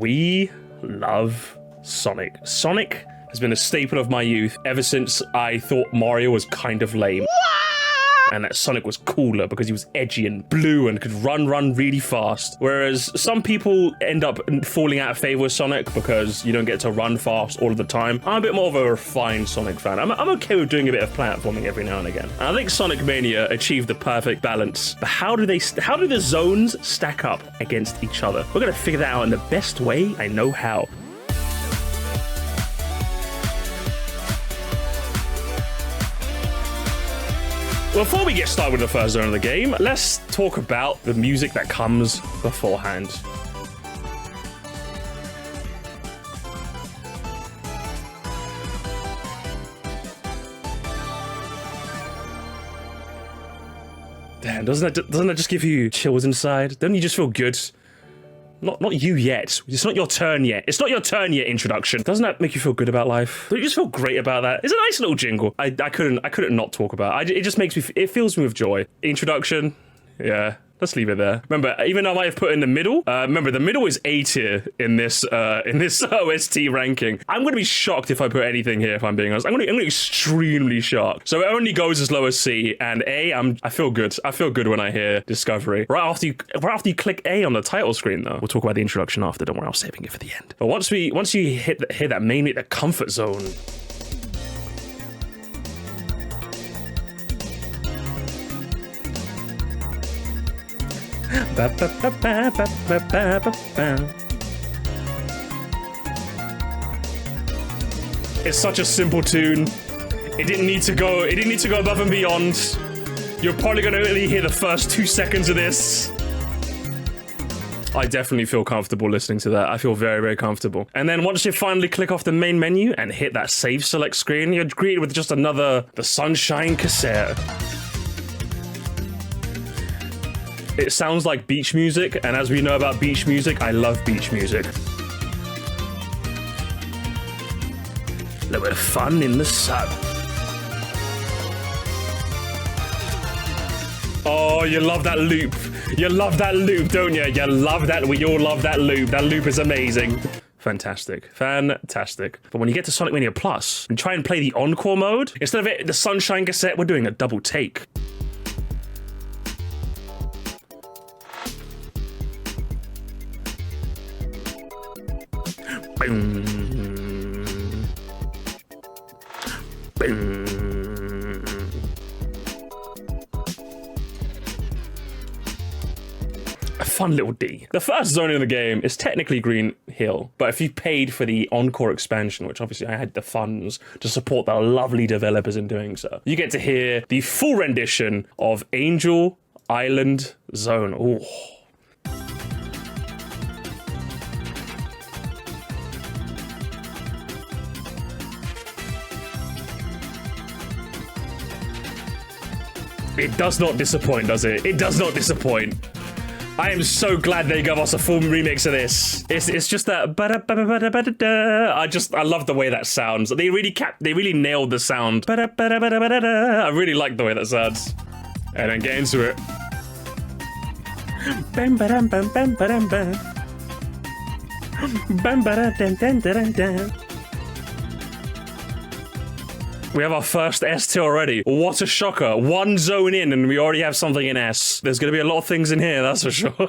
We love Sonic. Sonic has been a staple of my youth ever since I thought Mario was kind of lame. And that Sonic was cooler because he was edgy and blue and could run really fast. Whereas some people end up falling out of favor with Sonic because you don't get to run fast all of the time. I'm a bit more of a refined Sonic fan. I'm okay with doing a bit of platforming every now and again. And I think Sonic Mania achieved the perfect balance. But how do the zones stack up against each other? We're gonna figure that out in the best way I know how. Before we get started with the first zone of the game, let's talk about the music that comes beforehand. Damn, doesn't that just give you chills inside? Don't you just feel good? Not you yet. It's not your turn yet. It's not your turn yet, introduction. Doesn't that make you feel good about life? Don't you just feel great about that? It's a nice little jingle. I couldn't not talk about it. It just makes me, it fills me with joy. Introduction, yeah. Let's leave it there. Remember, even though I might have put in the middle, remember the middle is A tier in this OST ranking. I'm gonna be shocked if I put anything here, if I'm being honest. I'm gonna be extremely shocked. So it only goes as low as C and A. I feel good. I feel good when I hear Discovery. Right after you click A on the title screen, though. We'll talk about the introduction after. Don't worry, I'm saving it for the end. But once you hit that main bit, the comfort zone. It's such a simple tune. It didn't need to go above and beyond. You're probably gonna only hear the first 2 seconds of this. I definitely feel comfortable listening to that. I feel very, very comfortable. And then once you finally click off the main menu and hit that save select screen, you're greeted with just the Sunshine cassette. It sounds like beach music, and as we know about beach music, I love beach music. Little fun in the sun. Oh, you love that loop. You love that loop, don't you? You love that. We all love that loop. That loop is amazing. Fantastic. Fantastic. But when you get to Sonic Mania Plus and try and play the Encore mode, instead of it, the Sunshine cassette, we're doing a double take. Boom. Boom. A fun little D. The first zone in the game is technically Green Hill, but if you paid for the Encore expansion, which obviously I had the funds to support the lovely developers in doing so, you get to hear the full rendition of Angel Island Zone. Ooh. It does not disappoint, does it? It does not disappoint. I am so glad they gave us a full remix of this. It's just that I love the way that sounds. They really nailed the sound. I really like the way that sounds. And then get into it. Bam ba-dum bam bam ba-dum bam. Bam ba-dum dun dun dun dun. We have our first S tier already. What a shocker. One zone in and we already have something in S. There's going to be a lot of things in here, that's for sure.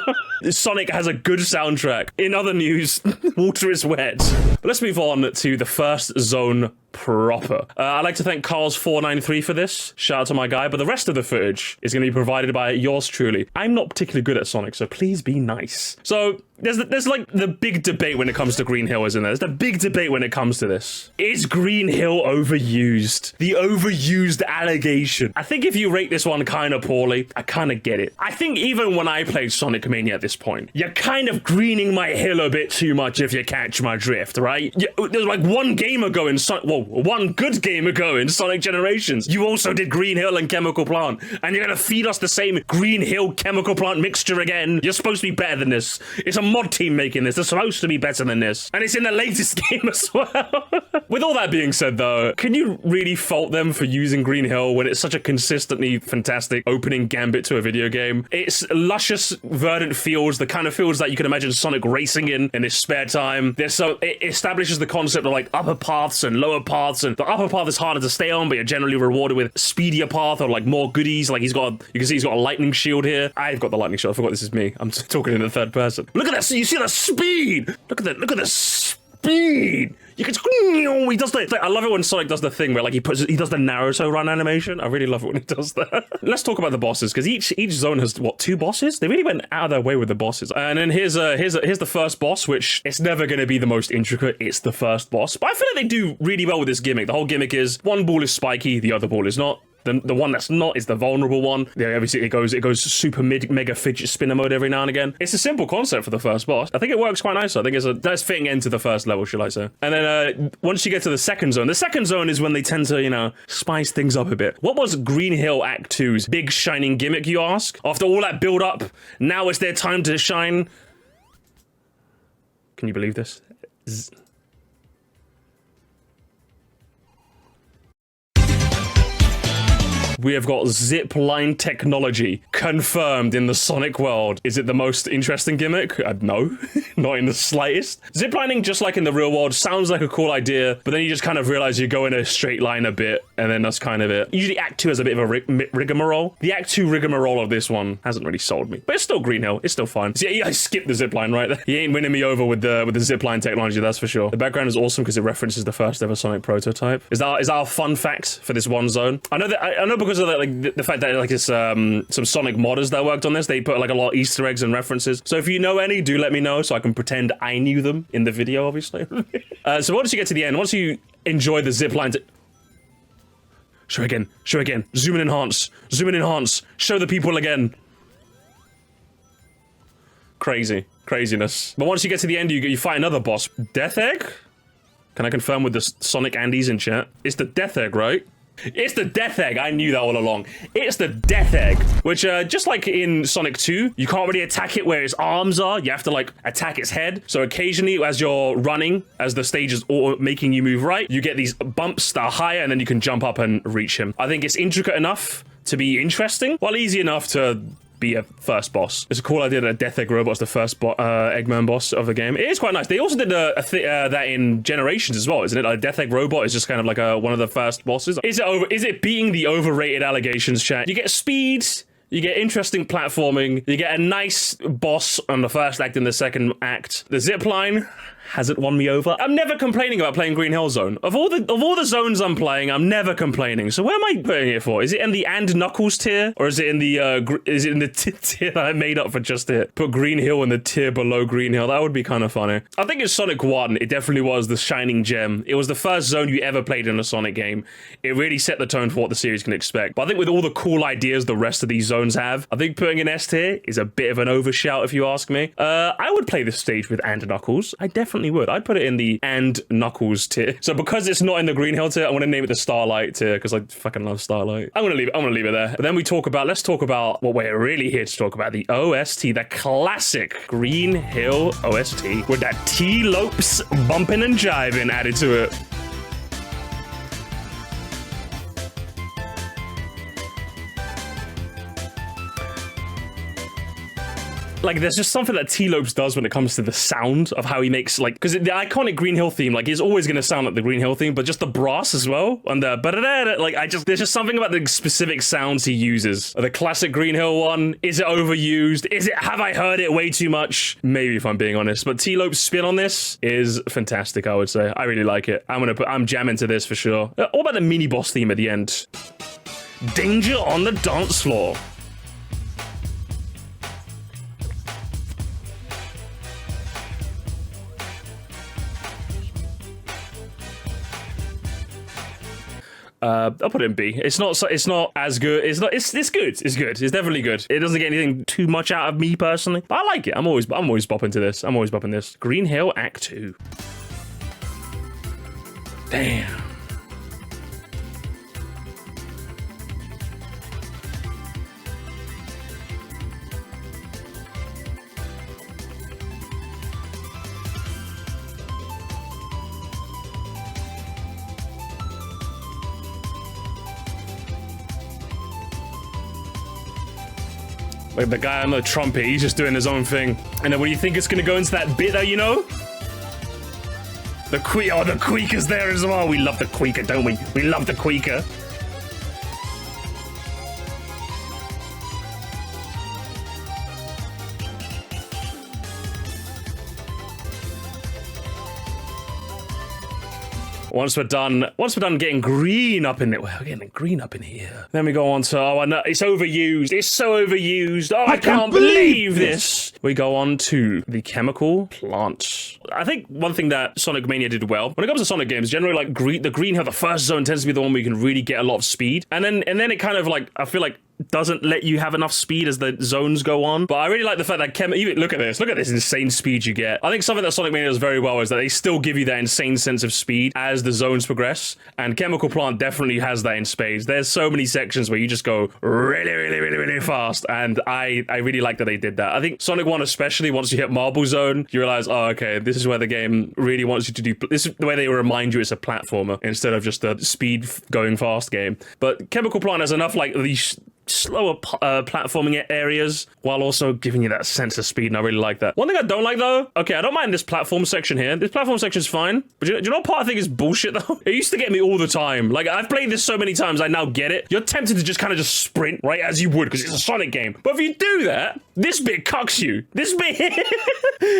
Sonic has a good soundtrack. In other news, water is wet. But let's move on to the first zone proper. I'd like to thank Carls493 for this. Shout out to my guy. But the rest of the footage is going to be provided by yours truly. I'm not particularly good at Sonic, so please be nice. So there's like the big debate when it comes to Green Hill, isn't there? There's the big debate when it comes to this. Is Green Hill overused? The overused allegation. I think if you rate this one kind of poorly, I kind of get it. I think even when I played Sonic Mania at this point, you're kind of greening my hill a bit too much if you catch my drift, right? There's like one game ago in Sonic, well, one good game ago in Sonic Generations, you also did Green Hill and Chemical Plant, and you're gonna feed us the same Green Hill Chemical Plant mixture again. You're supposed to be better than this. It's a mod team making this. They're supposed to be better than this. And it's in the latest game as well. With all that being said, though, can you really fault them for using Green Hill when it's such a consistently fantastic opening gambit to a video game? It's luscious, verdant fields, the kind of fields that you can imagine Sonic racing in his spare time. It establishes the concept of like upper paths and lower paths, and the upper path is harder to stay on, but you're generally rewarded with speedier path or like more goodies. Like you can see he's got a lightning shield here. I've got the lightning shield. I forgot this is me. I'm talking in the third person. Look at this. You see the speed. Look at the speed. You can. He does the. I love it when Sonic does the thing where like he does the Naruto run animation. I really love it when he does that. Let's talk about the bosses, because each zone has what, 2 bosses? They really went out of their way with the bosses. And then here's the first boss, which it's never going to be the most intricate. It's the first boss, but I feel like they do really well with this gimmick. The whole gimmick is one ball is spiky, the other ball is not. The one that's not is the vulnerable one. Yeah, obviously it goes super mega fidget spinner mode every now and again. It's a simple concept for the first boss. I think it works quite nicely. I think it's a nice fitting end to the first level, shall I say. And then once you get to the second zone is when they tend to, you know, spice things up a bit. What was Green Hill Act 2's big shining gimmick, you ask? After all that build up, now it's their time to shine. Can you believe this? We have got zip line technology confirmed in the Sonic world. Is it the most interesting gimmick? No, not in the slightest. Ziplining, just like in the real world, sounds like a cool idea, but then you just kind of realize you go in a straight line a bit, and then that's kind of it. Usually Act 2 has a bit of a rigmarole. The Act 2 rigmarole of this one hasn't really sold me, but it's still Green Hill. It's still fine. See, I skipped the zipline right there. He ain't winning me over with the zipline technology, that's for sure. The background is awesome because it references the first ever Sonic prototype. Is that a fun fact for this one zone? I know because of that, like the fact that like it's some Sonic modders that worked on this, they put like a lot of Easter eggs and references. So if you know any, do let me know so I can pretend I knew them in the video, obviously. So once you get to the end, once you enjoy the zip lines, show again, zoom and enhance, show the people again. Craziness. But once you get to the end, you fight another boss. Death Egg? Can I confirm with the Sonic Andes in chat? It's the Death Egg, right? It's the Death Egg. I knew that all along. It's the Death Egg, which just like in Sonic 2, you can't really attack it where its arms are. You have to like attack its head. So occasionally as you're running, as the stage is making you move right, you get these bumps that are higher and then you can jump up and reach him. I think it's intricate enough to be interesting, while easy enough to be a first boss. It's a cool idea that a Death Egg robot's the first Eggman boss of the game. It is quite nice. They also did that in Generations as well, isn't it? A Death Egg robot is just kind of like one of the first bosses. Is it beating the overrated allegations, chat? You get speed, you get interesting platforming, you get a nice boss on the first act and the second act. The zipline hasn't won me over. I'm never complaining about playing Green Hill Zone. Of all the zones I'm playing, I'm never complaining. So where am I putting it for? Is it in the and Knuckles tier, or is it in the tier that I made up for just it? Put Green Hill in the tier below Green Hill. That would be kind of funny. I think in Sonic 1, it definitely was the shining gem. It was the first zone you ever played in a Sonic game. It really set the tone for what the series can expect. But I think with all the cool ideas the rest of these zones have, I think putting an S tier is a bit of an overshout if you ask me. I would play this stage with and Knuckles. I definitely would. I'd put it in the and Knuckles tier. So because it's not in the Green Hill tier, I'm gonna name it the Starlight tier because I fucking love Starlight. I'm gonna leave it there. But then let's talk about what we're really here to talk about, the OST, the classic Green Hill OST with that T-Lopes bumping and jiving added to it. Like, there's just something that T-Lopes does when it comes to the sound of how he makes, like, because the iconic Green Hill theme, like, is always going to sound like the Green Hill theme, but just the brass as well, and the like, there's just something about the specific sounds he uses. The classic Green Hill one, is it overused? Have I heard it way too much? Maybe, if I'm being honest, but T-Lopes' spin on this is fantastic, I would say. I really like it. I'm jamming to this for sure. What about the mini boss theme at the end? Danger on the dance floor. I'll put it in B. It's not as good. It's good. It's good. It's definitely good. It doesn't get anything too much out of me personally, but I like it. I'm always bopping to this. I'm always bopping this. Green Hill Act 2. Damn. Like the guy on the trumpet, he's just doing his own thing. And then when you think it's gonna go into that bit that you know? The Queeker's there as well. We love the Queeker, don't we? We love the Queeker. Once we're done getting green up in it, we're getting green up in here. Then we go on to, oh, no, it's overused. It's so overused. Oh, I can't believe this. We go on to the chemical plant. I think one thing that Sonic Mania did well, when it comes to Sonic games, generally like the green hill, the first zone tends to be the one where you can really get a lot of speed. And then it kind of like, I feel like, doesn't let you have enough speed as the zones go on. But I really like the fact that even look at this insane speed you get. I think something that Sonic Mania does very well is that they still give you that insane sense of speed as the zones progress, and Chemical Plant definitely has that in spades. There's so many sections where you just go really fast, and I really like that they did that. I think Sonic 1 especially, once you hit Marble Zone, you realize, oh, okay, this is where the game really wants you to do, this is the way they remind you it's a platformer instead of just a speed going fast game. But Chemical Plant has enough like these slower platforming areas while also giving you that sense of speed, and I really like that. One thing I don't like though, okay, I don't mind this platform section here. This platform section is fine, but do you know what part I think is bullshit though? It used to get me all the time. Like, I've played this so many times, I now get it. You're tempted to just kind of just sprint, right, as you would, because it's a Sonic game. But if you do that, this bit cucks you. This bit,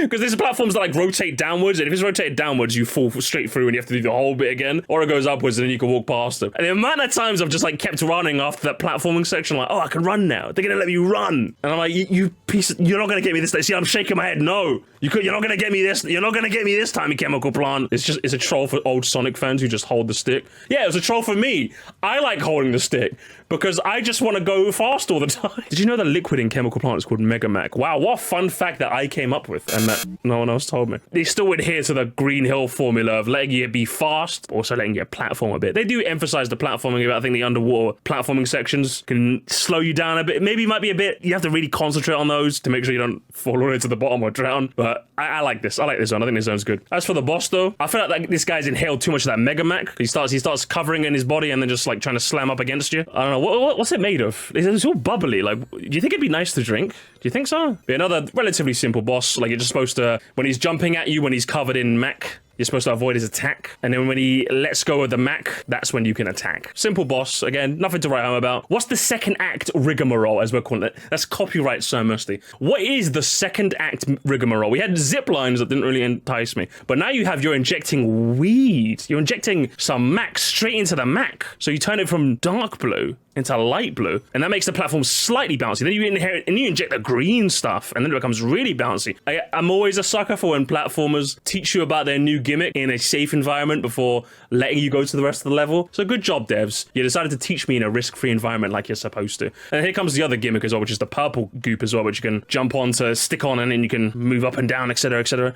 because there's platforms that like rotate downwards, and if it's rotated downwards, you fall straight through and you have to do the whole bit again, or it goes upwards and then you can walk past them. And the amount of times I've just like kept running after that platforming section, like, oh, I can run now. They're gonna let me run, and I'm like, you piece of, you're not gonna get me this time. See, I'm shaking my head. No, you're not gonna get me this. You're not gonna get me this time, you Chemical Plant. It's a troll for old Sonic fans who just hold the stick. Yeah, it was a troll for me. I like holding the stick because I just want to go fast all the time. Did you know that liquid in Chemical Plant is called Mega Mac? Wow, what a fun fact that I came up with and that no one else told me. They still adhere to the Green Hill formula of letting you be fast, also letting you platform a bit. They do emphasize the platforming a bit. I think the underwater platforming sections can slow you down a bit. Maybe it might be a bit, you have to really concentrate on those to make sure you don't fall all the way to the bottom or drown. But I like this. I like this zone. I think this zone's good. As for the boss though, I feel like this guy's inhaled too much of that Mega Mac. He starts covering in his body and then just like trying to slam up against you. I don't know. What's it made of? It's all bubbly. Like, do you think it'd be nice to drink? Do you think so? Be another relatively simple boss. Like, you're just supposed to, when he's jumping at you, when he's covered in Mac, you're supposed to avoid his attack. And then when he lets go of the Mac, that's when you can attack. Simple boss. Again, nothing to write home about. What's the second act rigmarole, as we're calling it? That's copyright so musty. What is the second act rigmarole? We had zip lines that didn't really entice me. But now you're injecting weed. You're injecting some Mac straight into the Mac. So you turn it from dark blue into light blue, and that makes the platform slightly bouncy. Then you inherit and you inject the green stuff, and then it becomes really bouncy. I'm always a sucker for when platformers teach you about their new gimmick in a safe environment before letting you go to the rest of the level. So good job, devs. You decided to teach me in a risk-free environment like you're supposed to. And here comes the other gimmick as well, which is the purple goop as well, which you can jump on to stick on, and then you can move up and down, etc., etc.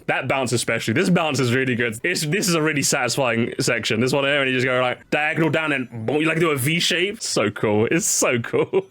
That bounce especially. This bounce is really good. This is a really satisfying section. This one here, and you just go like diagonal down and boom, you like do a V shape. It's so cool. It's so cool.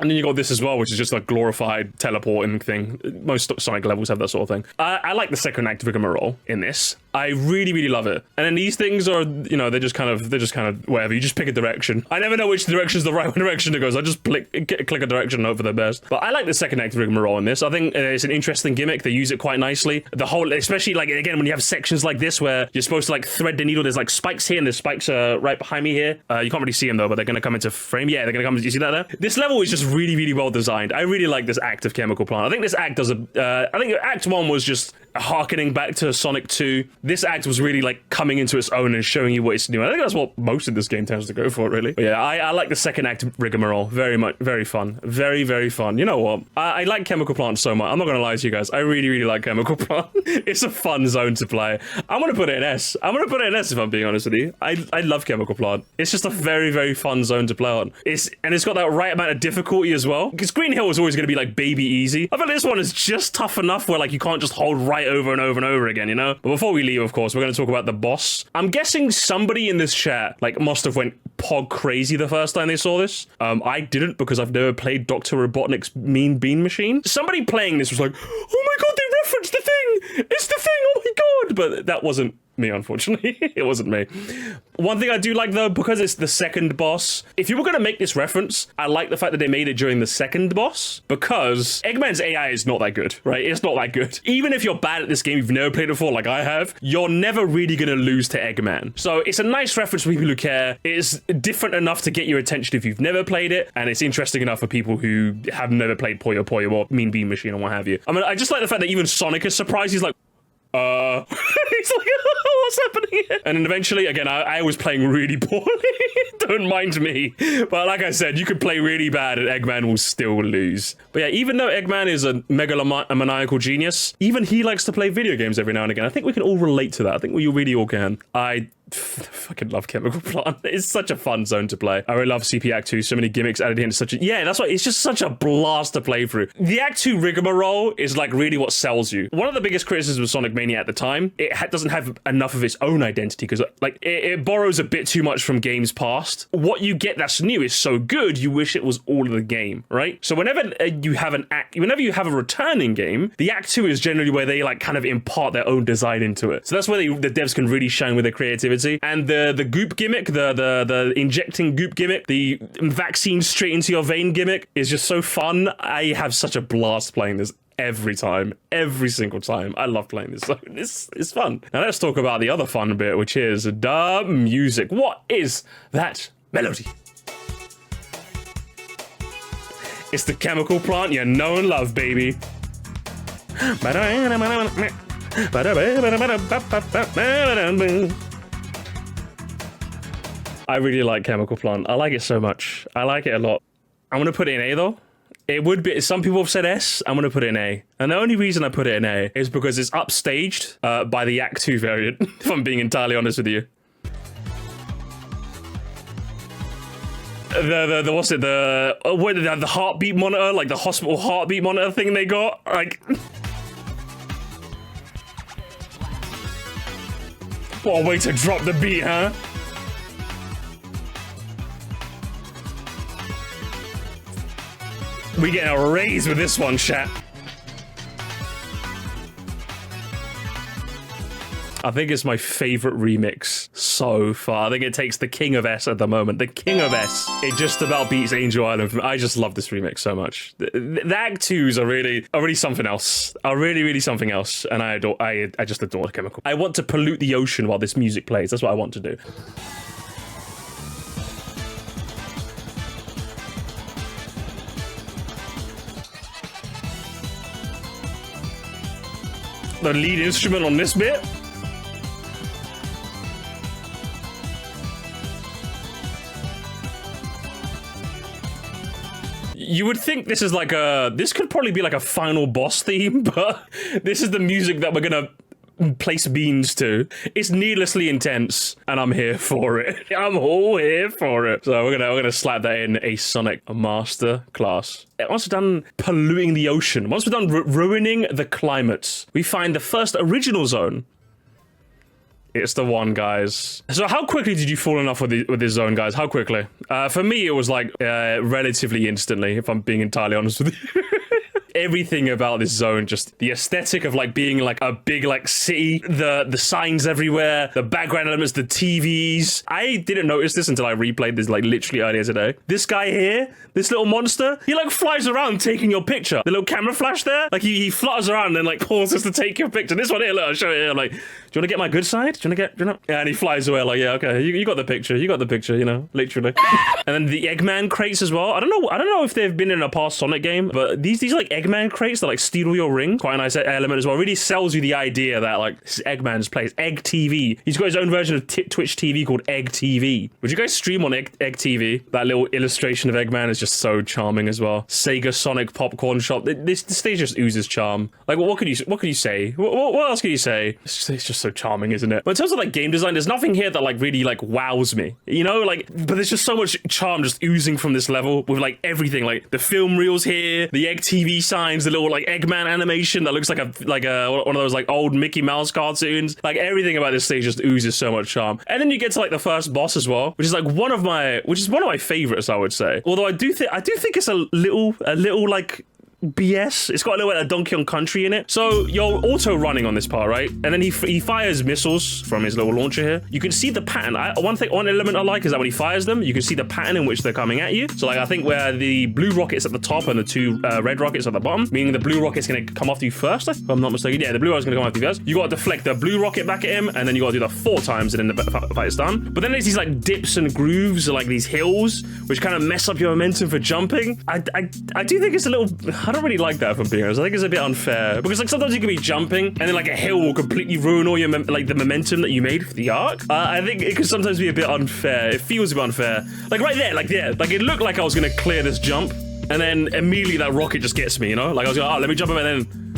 And then you got this as well, which is just a glorified teleporting thing. Most Sonic levels have that sort of thing. I like the second act rigmarole in this. I really, really love it. And then these things are, you know, they're just kind of whatever. You just pick a direction. I never know which direction is the right direction to go, so I just click a direction and hope for the best. But I like the second act rigmarole in this. I think it's an interesting gimmick. They use it quite nicely. The whole, especially like, again, when you have sections like this where you're supposed to like thread the needle, there's like spikes here and there's spikes right behind me here. You can't really see them though, but they're going to come into frame. Yeah, they're going to come, you see that there? This level is just really, really well designed. I really like this act of Chemical Plant. I think this act does I think Act 1 was just harkening back to Sonic 2. This act was really like coming into its own and showing you what it's doing. I think that's what most of this game tends to go for, really. But yeah, I like the second act rigmarole very much. Very fun. Very, very fun. You know what? I like Chemical Plant so much. I'm not gonna lie to you guys. I really, really like Chemical Plant. It's a fun zone to play. I'm gonna put it in S. I'm gonna put it in S if I'm being honest with you. I love Chemical Plant. It's just a very, very fun zone to play on. It's got that right amount of difficulty as well. Because Green Hill is always gonna be like baby easy. I feel like this one is just tough enough where like you can't just hold right over and over and over again, you know? But before we leave, of course, we're going to talk about the boss. I'm guessing somebody in this chat like must have went pog crazy the first time they saw this. I didn't, because I've never played Dr. Robotnik's Mean Bean Machine. Somebody playing this was like, oh my god, they referenced the thing! It's the thing! Oh my god! but that wasn't me, unfortunately. It wasn't me. One thing I do like, though, because it's the second boss, if you were going to make this reference, I like the fact that they made it during the second boss, because Eggman's AI is not that good, right? It's not that good. Even if you're bad at this game, you've never played it before, like I have, you're never really going to lose to Eggman. So it's a nice reference for people who care. It's different enough to get your attention if you've never played it, and it's interesting enough for people who have never played Puyo Puyo or Mean Bean Machine or what have you. I mean, I just like the fact that even Sonic is surprised. He's like, he's like, what's happening here? And then eventually, again, I was playing really poorly. Don't mind me. But like I said, you could play really bad and Eggman will still lose. But yeah, even though Eggman is a megalomaniacal genius, even he likes to play video games every now and again. I think we can all relate to that. I think we really all can. I fucking love Chemical Plant. It's such a fun zone to play. I really love CP Act 2. So many gimmicks added in. Such a, yeah, that's why it's just such a blast to play through. The Act 2 rigmarole is like really what sells you. One of the biggest criticisms of Sonic Mania at the time, it doesn't have enough of its own identity because like it borrows a bit too much from games past. What you get that's new is so good, you wish it was all of the game, right? So whenever you have a returning game, the Act 2 is generally where they like kind of impart their own design into it. So that's where the devs can really shine with their creativity. And the goop gimmick, the injecting goop gimmick, the vaccine straight into your vein gimmick is just so fun. I have such a blast playing this every time, every single time. I love playing this. So it's fun. Now let's talk about the other fun bit, which is the music. What is that melody? It's the Chemical Plant you know and love, baby. I really like Chemical Plant. I like it so much. I like it a lot. I'm gonna put it in A though. It would be, some people have said S, I'm gonna put it in A. And the only reason I put it in A is because it's upstaged by the Act 2 variant, if I'm being entirely honest with you. What's it, the heartbeat monitor, like the hospital heartbeat monitor thing they got, like... What a way to drop the beat, huh? We getting a raise with this one, chat. I think it's my favorite remix so far. I think it takes the king of S at the moment. The king of S. It just about beats Angel Island. I just love this remix so much. The Act 2s are really something else. Are really something else. And I just adore the Chemical. I want to pollute the ocean while this music plays. That's what I want to do. The lead instrument on this bit. You would think this is like this could probably be like a final boss theme, but this is the music that we're gonna place beans to. It's needlessly intense, and I'm here for it. I'm all here for it. So we're gonna slap that in a Sonic Master class. Once we're done polluting the ocean, once we're done ruining the climate, we find the first original zone. It's the one, guys. So how quickly did you fall in love with this zone, guys? How quickly? For me, it was like relatively instantly, if I'm being entirely honest with you. Everything about this zone, just the aesthetic of like being like a big like city, the signs everywhere, the background elements, the TVs. I didn't notice this until I replayed this like literally earlier today. This guy here, this little monster, he like flies around taking your picture. The little camera flash there, like he flutters around and then like pauses to take your picture. This one here, look, I'll show you here. I'm like, do you want to get my good side? Do you want to get, Yeah, and he flies away like, yeah, okay, you got the picture, you know, literally. And then the Eggman crates as well. I don't know if they've been in a past Sonic game, but these like Eggman crates that like steal your ring, quite a nice element as well. Really sells you the idea that like this is Eggman's place. Egg TV. He's got his own version of Twitch TV called Egg TV. Would you guys stream on Egg TV? That little illustration of Eggman is just so charming as well. Sega Sonic Popcorn Shop. This stage just oozes charm. Like what could you say? What else could you say? It's just so charming, isn't it? But in terms of like game design, there's nothing here that like really like wows me. You know, like, but there's just so much charm just oozing from this level with like everything, like the film reels here, the Egg TV signs, the little like Eggman animation that looks like one of those like old Mickey Mouse cartoons. Like everything about this stage just oozes so much charm. And then you get to like the first boss as well, which is one of my favorites, I would say. Although I do think it's a little like BS. It's got a little bit of Donkey Kong Country in it. So you're auto running on this part, right? And then he fires missiles from his little launcher here. You can see the pattern. One element I like is that when he fires them, you can see the pattern in which they're coming at you. So like I think where the blue rocket's at the top and the two red rockets at the bottom, meaning the blue rocket's gonna come after you first, if I'm not mistaken. Yeah, the blue rocket's gonna come after you first. You gotta deflect the blue rocket back at him, and then you gotta do that 4 times, and then the fight is done. But then there's these like dips and grooves, or like these hills, which kind of mess up your momentum for jumping. I do think it's a little, I don't really like that, if I'm being honest. I think it's a bit unfair, because like sometimes you can be jumping, and then like a hill will completely ruin all your like the momentum that you made for the arc. I think it could sometimes be a bit unfair. It feels a bit unfair. Like right there, like it looked like I was gonna clear this jump, and then immediately that rocket just gets me, you know? Like I was like, oh, let me jump up, and then,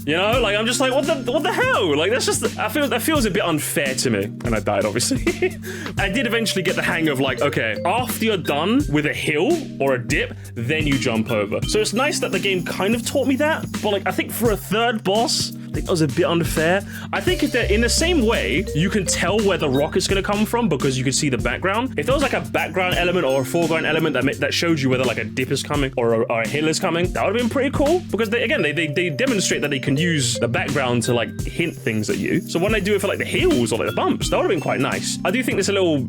you know, like I'm just like, what the hell? Like that's just, that feels a bit unfair to me. And I died, obviously. I did eventually get the hang of like, okay, after you're done with a hill or a dip, then you jump over. So it's nice that the game kind of taught me that. But like, I think for a third boss, I think that was a bit unfair. I think if they're in the same way, you can tell where the rocket's gonna come from because you can see the background. If there was like a background element or a foreground element that showed you whether like a dip is coming or a hill is coming, that would have been pretty cool, because they demonstrate that they can use the background to like hint things at you. So when they do it for like the hills or like the bumps, that would have been quite nice. I do think there's a little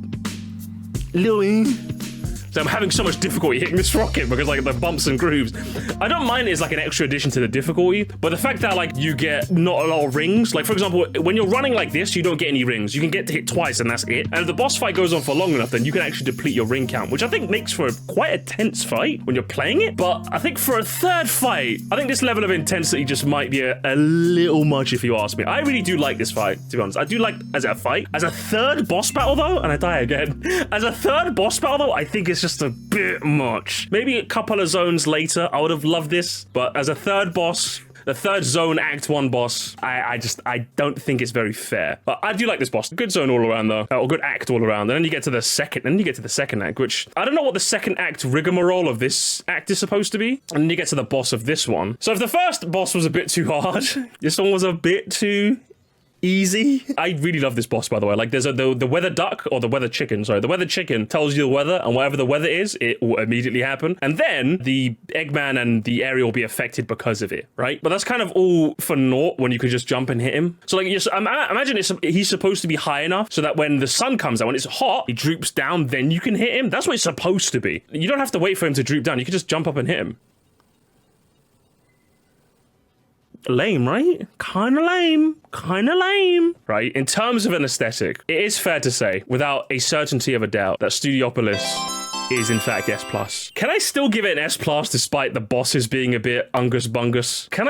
so I'm having so much difficulty hitting this rocket because like the bumps and grooves. I don't mind it as like an extra addition to the difficulty, but the fact that like you get not a lot of rings, like for example, when you're running like this, you don't get any rings. You can get to hit twice and that's it. And if the boss fight goes on for long enough, then you can actually deplete your ring count, which I think makes for quite a tense fight when you're playing it. But I think for a third fight, I think this level of intensity just might be a little much if you ask me. I really do like this fight, to be honest. I do like as a fight. As a third boss battle though, and I die again. As a third boss battle though, I think it's just a bit much. Maybe a couple of zones later, I would have loved this, but as a third boss, the third zone Act 1 boss, I don't think it's very fair. But I do like this boss. Good zone all around though, or good act all around. And then you get to the second act, which I don't know what the second act rigmarole of this act is supposed to be. And then you get to the boss of this one. So if the first boss was a bit too hard, this one was a bit too easy. I really love this boss, by the way. Like there's the weather duck, or the weather chicken, sorry. The weather chicken tells you the weather, and whatever the weather is, it will immediately happen. And then the Eggman and the area will be affected because of it, right? But that's kind of all for naught when you could just jump and hit him. So like, imagine he's supposed to be high enough so that when the sun comes out, when it's hot, he droops down, then you can hit him. That's what it's supposed to be. You don't have to wait for him to droop down. You can just jump up and hit him. Lame, right? Kind of lame, right? In terms of an aesthetic, it is fair to say, without a certainty of a doubt, that Studiopolis is in fact S+. Can I still give it an S+ despite the bosses being a bit ungus bungus? Can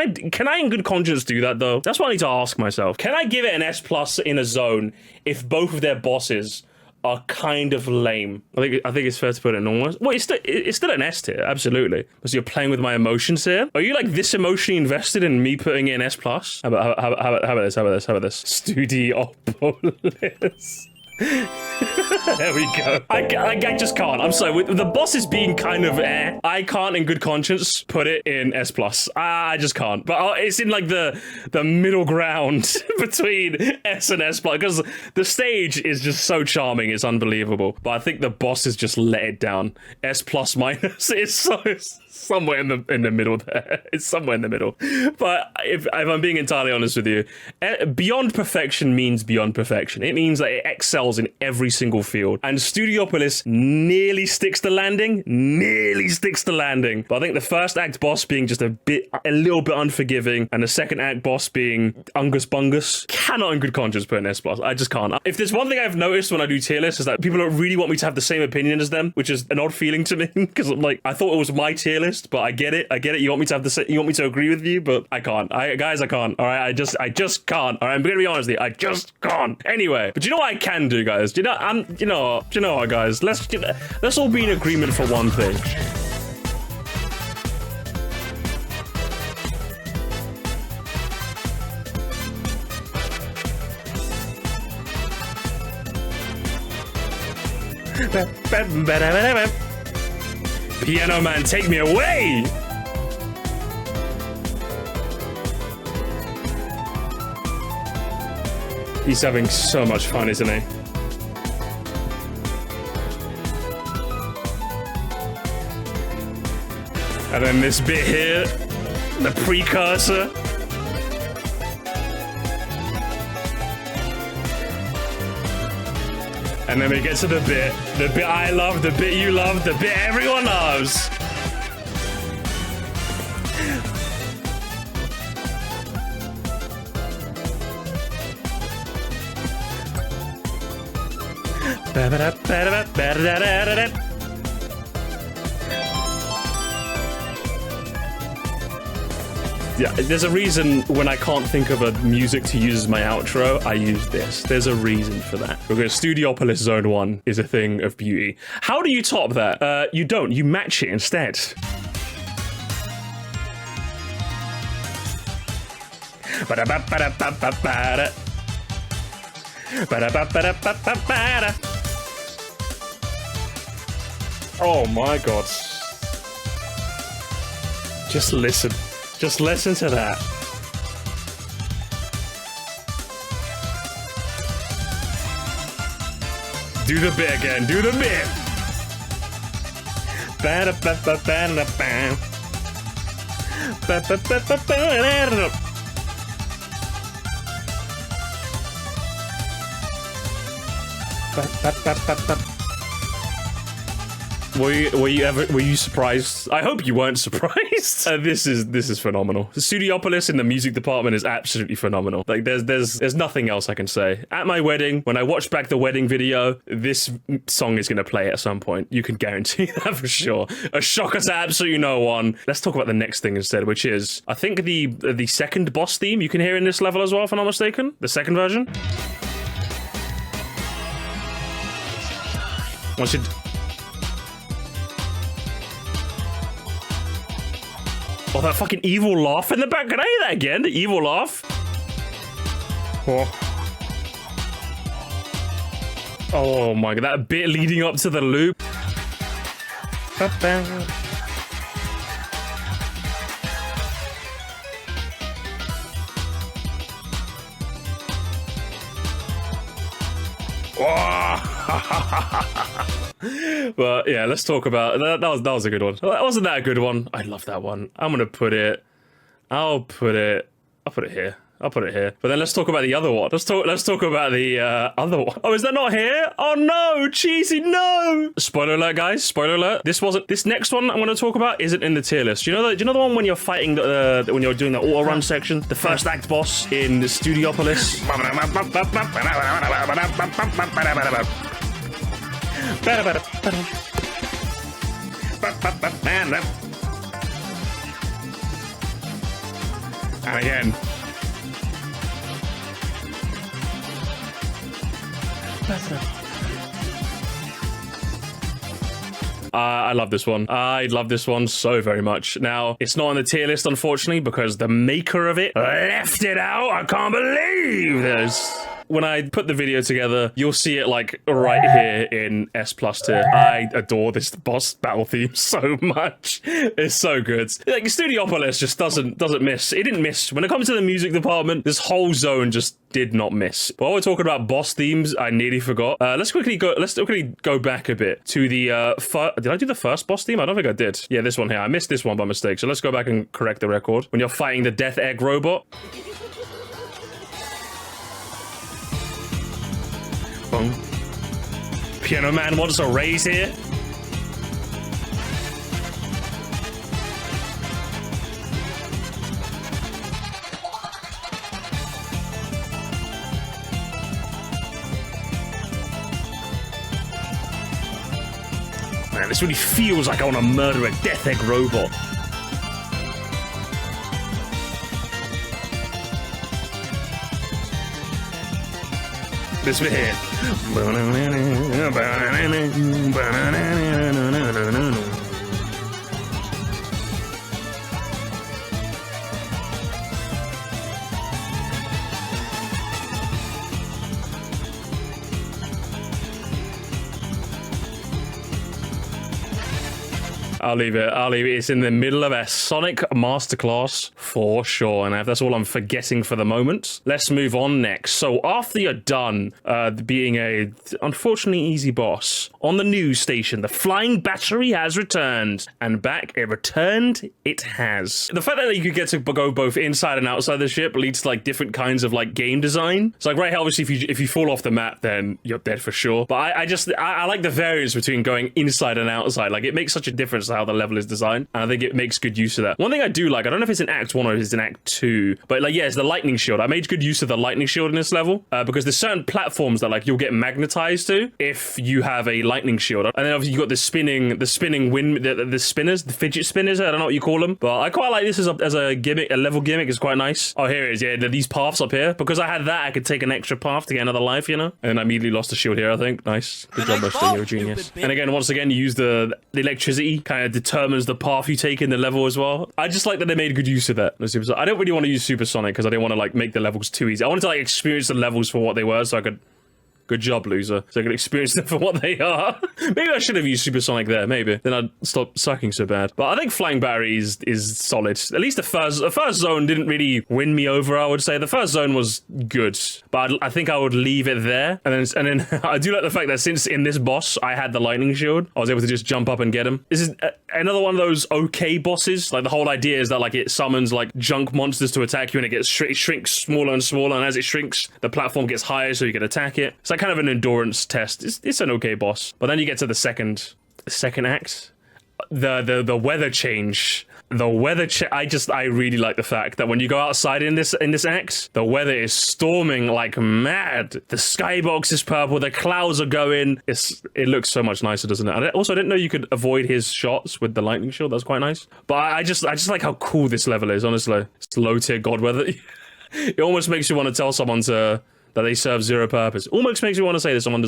I in good conscience do that though? That's what I need to ask myself. Can I give it an S+ in a zone if both of their bosses are kind of lame? I think it's fair to put it in normal. Well, it's still an S tier, absolutely. Because you're playing with my emotions here. Are you like this emotionally invested in me putting in S+? How about this? Studiopolis. There we go. I just can't. I'm sorry. With the bosses being kind of I can't in good conscience put it in S+. I just can't. But it's in like the middle ground between S and S+, because the stage is just so charming. It's unbelievable. But I think the bosses just let it down. S+- it's somewhere in the middle there. It's somewhere in the middle. But if I'm being entirely honest with you, beyond perfection means beyond perfection. It means that it excels in every single field. And Studiopolis nearly sticks the landing. But I think the first act boss being just a little bit unforgiving, and the second act boss being Ungus Bungus, cannot in good conscience put an S+. I just can't. If there's one thing I've noticed when I do tier lists is that people don't really want me to have the same opinion as them, which is an odd feeling to me, because I'm like, I thought it was my tier list, but I get it. You want me to have you want me to agree with you, but I can't. Guys, I can't. All right, I just can't. All right, I'm gonna be honest with you. I just can't. Anyway, but you know what I can do, guys? Do you know what, guys? Let's all be in agreement for one thing. Piano Man, take me away! He's having so much fun, isn't he? And then this bit here, The precursor. And then we get to the bit I love, the bit you love, the bit everyone loves. Yeah, there's a reason when I can't think of a music to use as my outro, I use this. There's a reason for that. Because Studiopolis Zone 1 is a thing of beauty. How do you top that? You don't. You match it instead. Oh my god. Just listen. Just listen to that. Do the bit again. Do the bit. Were you surprised? I hope you weren't surprised. This is phenomenal. The Studiopolis in the music department is absolutely phenomenal. Like there's nothing else I can say. At my wedding, when I watched back the wedding video, this song is gonna play at some point. You can guarantee that for sure. A shocker to absolutely no one. Let's talk about the next thing instead, which is I think the second boss theme you can hear in this level as well, if I'm not mistaken. The second version. Once you. Oh, that fucking evil laugh in the back. Can I hear that again? The evil laugh. Oh my god, that bit leading up to the loop. But yeah, let's talk about that. That was a good one. That wasn't that a good one. I love that one. I'm gonna put it. I'll put it here. I'll put it here. But then let's talk about the other one. Let's talk about the other one. Oh, is that not here? Oh no, cheesy, no. Spoiler alert, guys. Spoiler alert. This next one I'm going to talk about isn't in the tier list. Do you know the one when you're fighting when you're doing the auto run section, the first act boss in the Studiopolis? And again. I love this one. I love this one so very much. Now, it's not on the tier list, unfortunately, because the maker of it left it out. I can't believe this. When I put the video together, you'll see it like right here in S+ tier. I adore this boss battle theme so much. It's so good. Like Studiopolis just doesn't miss. It didn't miss. When it comes to the music department, this whole zone just did not miss. But while we're talking about boss themes, I nearly forgot. Let's quickly go back a bit to the did I do the first boss theme? I don't think I did. Yeah, this one here. I missed this one by mistake. So let's go back and correct the record. When you're fighting the Death Egg robot. Boom. Piano Man wants a raise here. Man, this really feels like I want to murder a Death Egg robot. This bit here. I'll leave it. I'll leave it. It's in the middle of a Sonic masterclass for sure. And that's all I'm forgetting for the moment. Let's move on next. So after you're done being a unfortunately easy boss, on the news station, the flying battery has returned. And back it returned, it has. The fact that you could get to go both inside and outside the ship leads to like different kinds of like game design. So like right here, obviously if you fall off the map, then you're dead for sure. But I like the variance between going inside and outside. Like it makes such a difference to how the level is designed. And I think it makes good use of that. One thing I do like, I don't know if it's in Act 1 or if it's in Act 2, but like, yeah, it's the lightning shield. I made good use of the lightning shield in this level because there's certain platforms that like you'll get magnetized to if you have a lightning shield. And then obviously you got the spinning wind, the spinners, the fidget spinners. I don't know what you call them, but I quite like this as a gimmick, a level gimmick. It's quite nice. Oh, here it is. Yeah, these paths up here. Because I had that, I could take an extra path to get another life, you know? And then I immediately lost the shield here, I think. Nice. Good job, Buster. You're a genius. And again, once again, you use the electricity, kind of determines the path you take in the level as well. I just like that they made good use of that. I don't really want to use Supersonic because I didn't want to like make the levels too easy. I wanted to like experience the levels for what they were so I could... Good job, loser. So I can experience them for what they are. Maybe I should have used Supersonic there, maybe. Then I'd stop sucking so bad. But I think Flying Battery is solid. At least the first zone didn't really win me over, I would say. The first zone was good. But I think I would leave it there. And then I do like the fact that since in this boss, I had the lightning shield, I was able to just jump up and get him. This is another one of those okay bosses. Like the whole idea is that like it summons like junk monsters to attack you and it shrinks smaller and smaller. And as it shrinks, the platform gets higher so you can attack it. It's like kind of an endurance test. It's an okay boss. But then you get to the second act. The weather change. I really like the fact that when you go outside in this act, the weather is storming like mad. The skybox is purple, the clouds are going. It looks so much nicer, doesn't it? I didn't know you could avoid his shots with the lightning shield. That's quite nice. But I just like how cool this level is, honestly. It's low tier god weather. It almost makes you want to tell someone that they serve zero purpose. Almost makes me want to say that someone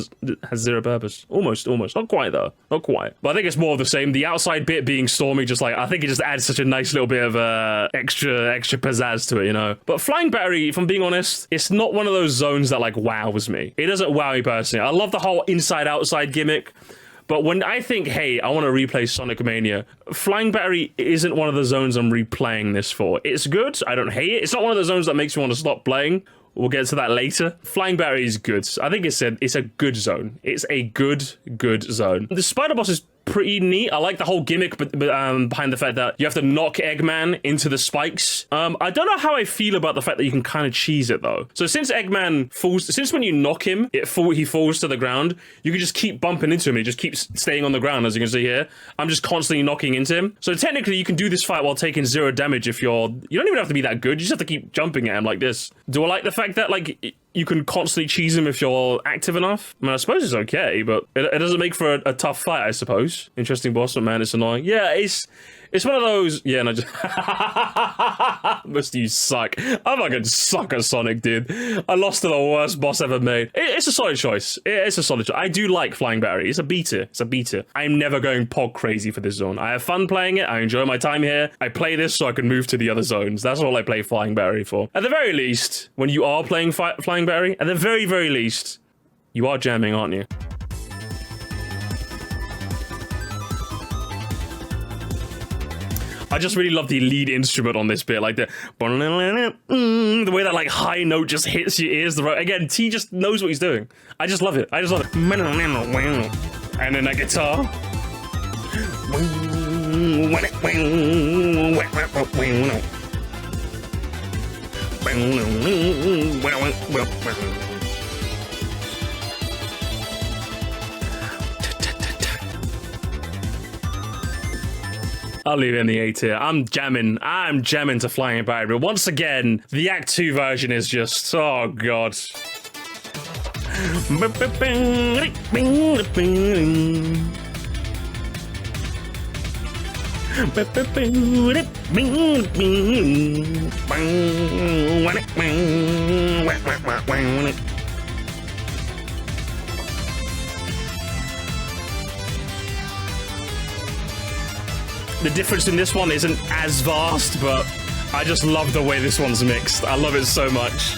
has zero purpose. Almost. Not quite, though. Not quite. But I think it's more of the same. The outside bit being stormy, just like, I think it just adds such a nice little bit of extra pizzazz to it, you know? But Flying Battery, if I'm being honest, it's not one of those zones that, like, wows me. It doesn't wow me personally. I love the whole inside-outside gimmick. But when I think, hey, I want to replay Sonic Mania, Flying Battery isn't one of the zones I'm replaying this for. It's good. I don't hate it. It's not one of the zones that makes me want to stop playing. We'll get to that later. Flying Battery is good. I think it's a good zone. It's a good zone. The spider boss is pretty neat. I like the whole gimmick behind the fact that you have to knock Eggman into the spikes. I don't know how I feel about the fact that you can kind of cheese it though. So since Eggman falls, since when you knock him, he falls to the ground, you can just keep bumping into him. He just keeps staying on the ground, as you can see here. I'm just constantly knocking into him. So technically you can do this fight while taking 0 damage if you don't even have to be that good. You just have to keep jumping at him like this. Do I like the fact that like you can constantly cheese him if you're active enough? I mean, I suppose it's okay, but it doesn't make for a tough fight, I suppose. Interesting boss, but man, it's annoying. Yeah, it's one of those... Yeah, no, just... Must you suck. I fucking suck at Sonic, dude. I lost to the worst boss ever made. It's a solid choice. It's a solid choice. I do like Flying Battery. It's a beater. I'm never going pog crazy for this zone. I have fun playing it. I enjoy my time here. I play this so I can move to the other zones. That's all I play Flying Battery for. At the very least, when you are playing Flying Battery, at the very, very least, you are jamming, aren't you? I just really love the lead instrument on this bit, like the way that like high note just hits your ears. Again, T just knows what he's doing. I just love it. And then that guitar. I'll leave it in the A tier. I'm jamming to Flying Battery. But once again, the Act 2 version is just, oh god. The difference in this one isn't as vast, but I just love the way this one's mixed. I love it so much.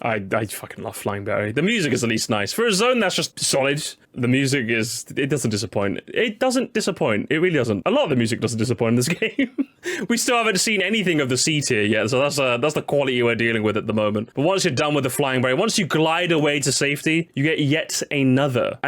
I fucking love Flying Berry. The music is at least nice. For a zone that's just solid, the music is, it doesn't disappoint. It doesn't disappoint. It really doesn't. A lot of the music doesn't disappoint in this game. We still haven't seen anything of the C tier yet, so that's the quality we're dealing with at the moment. But once you're done with the Flying Berry, once you glide away to safety, you get yet another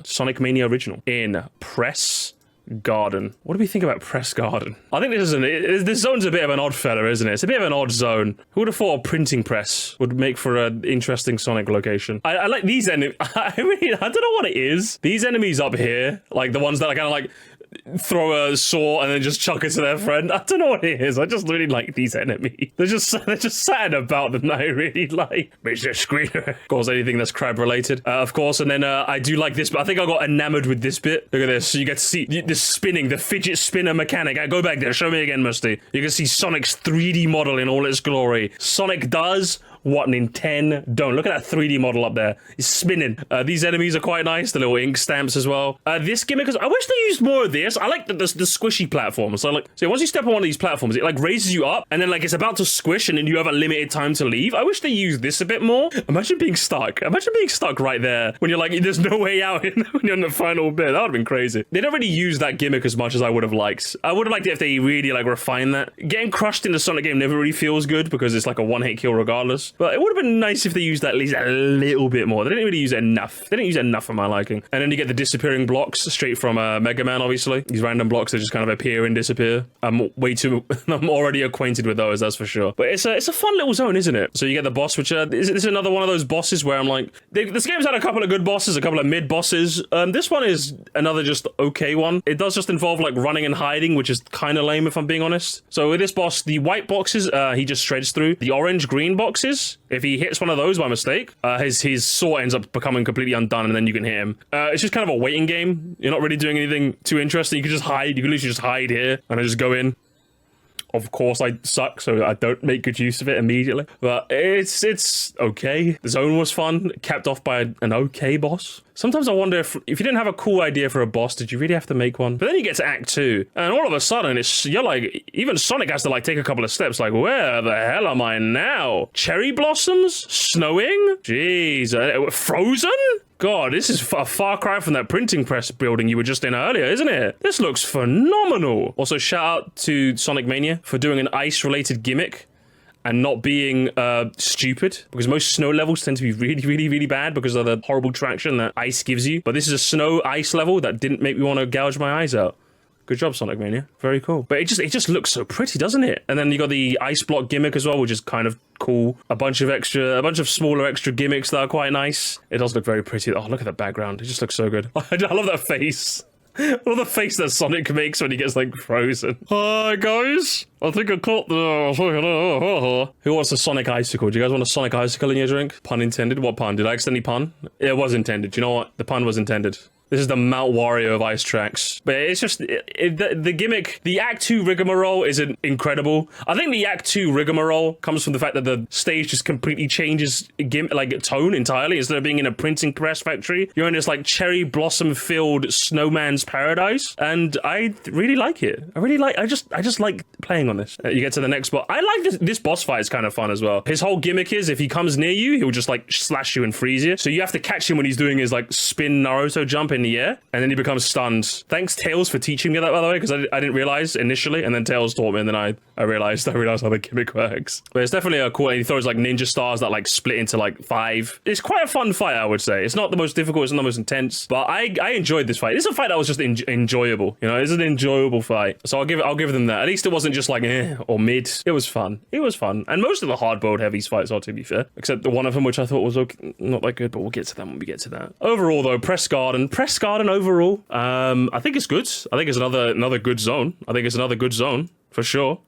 Sonic Mania original in Press Garden. What do we think about Press Garden? I think this zone's a bit of an odd fella, isn't it? It's a bit of an odd zone. Who would have thought a printing press would make for an interesting Sonic location? I like these enemies. I don't know what it is. These enemies up here, like the ones that are kind of like throw a saw and then just chuck it to their friend. I don't know what it is. I just really like these enemies. They're just sad about them that I really like. Mr. Squealer. Of course, anything that's crab related. Of course, and then I do like this, but I think I got enamored with this bit. Look at this. So you get to see the spinning, the fidget spinner mechanic. Go back there. Show me again, Musty. You can see Sonic's 3D model in all its glory. Sonic does what Nintendo don't. Look at that 3D model up there. It's spinning. These enemies are quite nice. The little ink stamps as well. This gimmick is, I wish they used more of this. I like the squishy platforms. So like, so once you step on one of these platforms, it like raises you up and then like it's about to squish and then you have a limited time to leave. I wish they used this a bit more. Imagine being stuck. Imagine being stuck right there when you're like, there's no way out when you're in the final bit. That would have been crazy. They don't really use that gimmick as much as I would have liked. I would have liked it if they really like refined that. Getting crushed in the Sonic game never really feels good because it's like a one-hit kill regardless. But it would have been nice if they used that at least a little bit more. They didn't really use it enough. They didn't use it enough for my liking. And then you get the disappearing blocks straight from Mega Man, obviously. These random blocks that just kind of appear and disappear. I'm already acquainted with those, that's for sure. But it's a fun little zone, isn't it? So you get the boss, which this is another one of those bosses where I'm like, this game's had a couple of good bosses, a couple of mid bosses. This one is another just okay one. It does just involve like running and hiding, which is kind of lame if I'm being honest. So with this boss, the white boxes, he just shreds through. The orange-green boxes, if he hits one of those by mistake, his sword ends up becoming completely undone and then you can hit him. It's just kind of a waiting game. You're not really doing anything too interesting. You can just hide. You can literally just hide here and I just go in. Of course, I suck, so I don't make good use of it immediately. But it's okay. The zone was fun, capped off by an okay boss. Sometimes I wonder if you didn't have a cool idea for a boss, did you really have to make one? But then you get to Act 2, and all of a sudden, you're like, even Sonic has to like take a couple of steps, like, where the hell am I now? Cherry blossoms? Snowing? Jeez, frozen? God, this is a far cry from that printing press building you were just in earlier, isn't it? This looks phenomenal. Also, shout out to Sonic Mania for doing an ice-related gimmick and not being stupid, because most snow levels tend to be really, really, really bad because of the horrible traction that ice gives you. But this is a snow ice level that didn't make me want to gouge my eyes out. Good job, Sonic Mania. Very cool. But it just looks so pretty, doesn't it? And then you got the ice block gimmick as well, which is kind of cool. A bunch of smaller extra gimmicks that are quite nice. It does look very pretty. Oh, look at the background. It just looks so good. I love that face. I love the face that Sonic makes when he gets like frozen. Hi guys, I think I caught the... Who wants a Sonic Icicle? Do you guys want a Sonic Icicle in your drink? Pun intended. What pun? Did I accidentally pun? It was intended. You know what? The pun was intended. This is the Mount Wario of ice tracks. But it's just, the gimmick, the Act 2 rigmarole isn't incredible. I think the Act 2 rigmarole comes from the fact that the stage just completely changes tone entirely. Instead of being in a printing press factory, you're in this like cherry blossom filled snowman's paradise. And I really like it. I just like playing on this. You get to the next spot. I like this boss fight is kind of fun as well. His whole gimmick is if he comes near you, he'll just like slash you and freeze you. So you have to catch him when he's doing his like spin Naruto jump in the air, and then he becomes stunned. Thanks Tails for teaching me that, by the way, because I didn't realize initially, and then Tails taught me, and then I realized how the gimmick works. But it's definitely a cool, and he throws like ninja stars that like split into like 5. It's quite a fun fight, I would say. It's not the most difficult, it's not the most intense, but I enjoyed this fight. It's a fight that was just enjoyable, you know. It's an enjoyable fight, so I'll give them that. At least it wasn't just like or mid. It was fun, and most of the hard-boiled heavies fights are, to be fair, except the one of them which I thought was okay, not that good, but we'll get to that when we get to that. Overall though, Press Garden overall, I think it's good. I think it's another good zone. I think it's another good zone for sure.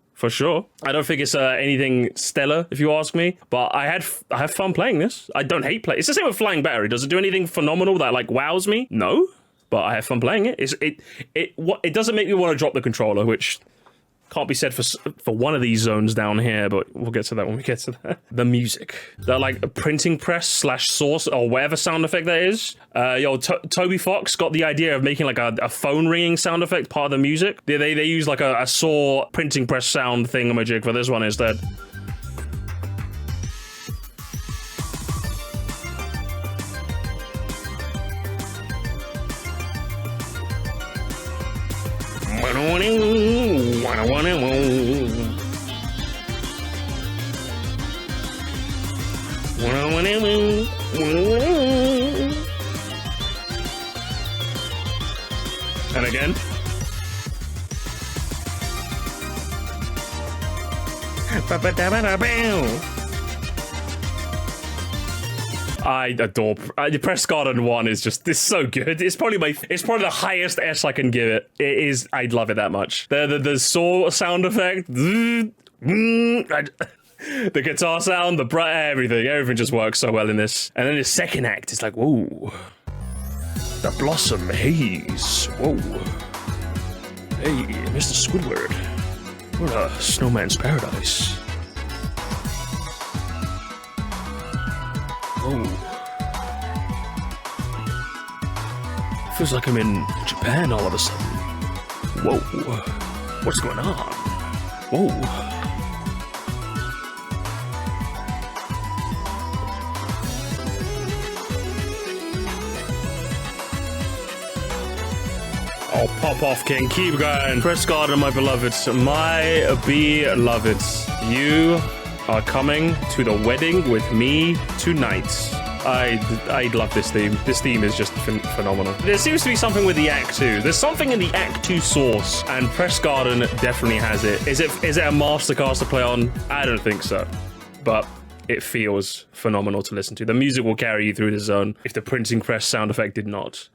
I don't think it's anything stellar, if you ask me, but I have fun playing this. I don't hate play. It's the same with Flying Battery. Does it do anything phenomenal that like wows me? No, but I have fun playing it. It doesn't make me want to drop the controller, which can't be said for one of these zones down here, but we'll get to that when we get to that. The music. That like a printing press / source or whatever sound effect that is. Toby Fox got the idea of making like a phone ringing sound effect part of the music. They use like a saw printing press sound thingamajig for this one instead. And again. I adore the Press Garden 1 is just this so good. It's probably the highest S I can give it. It is. I love it that much. The saw sound effect, the guitar sound, everything just works so well in this. And then the second act is like, whoa, the Blossom Haze. Whoa, hey, Mr. Squidward, what a snowman's paradise. Oh. Feels like I'm in Japan all of a sudden. Whoa. What's going on? Whoa. Oh, pop off, King. Keep going. Press Garden, my beloveds. My beloveds. You are coming to the wedding with me tonight. I love this theme. This theme is just phenomenal. There seems to be something with the Act 2. There's something in the Act 2 source, and Press Garden definitely has it. Is it a masterclass to play on? I don't think so. But it feels phenomenal to listen to. The music will carry you through the zone if the printing press sound effect did not.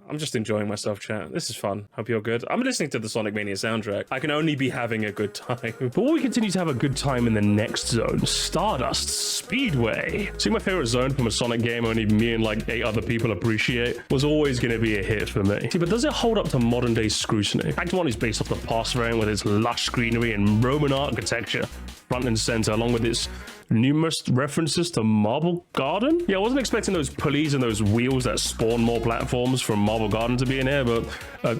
I'm just enjoying myself, chat. This is fun. Hope you're good. I'm listening to the Sonic Mania soundtrack. I can only be having a good time. Before we continue to have a good time in the next zone, Stardust Speedway. See, my favorite zone from a Sonic game only me and like 8 other people appreciate was always going to be a hit for me. See, but does it hold up to modern day scrutiny? Act 1 is based off the past variant with its lush greenery and Roman architecture front and center, along with its numerous references to Marble Garden. Yeah, I wasn't expecting those pulleys and those wheels that spawn more platforms from Marble Garden to be in here, but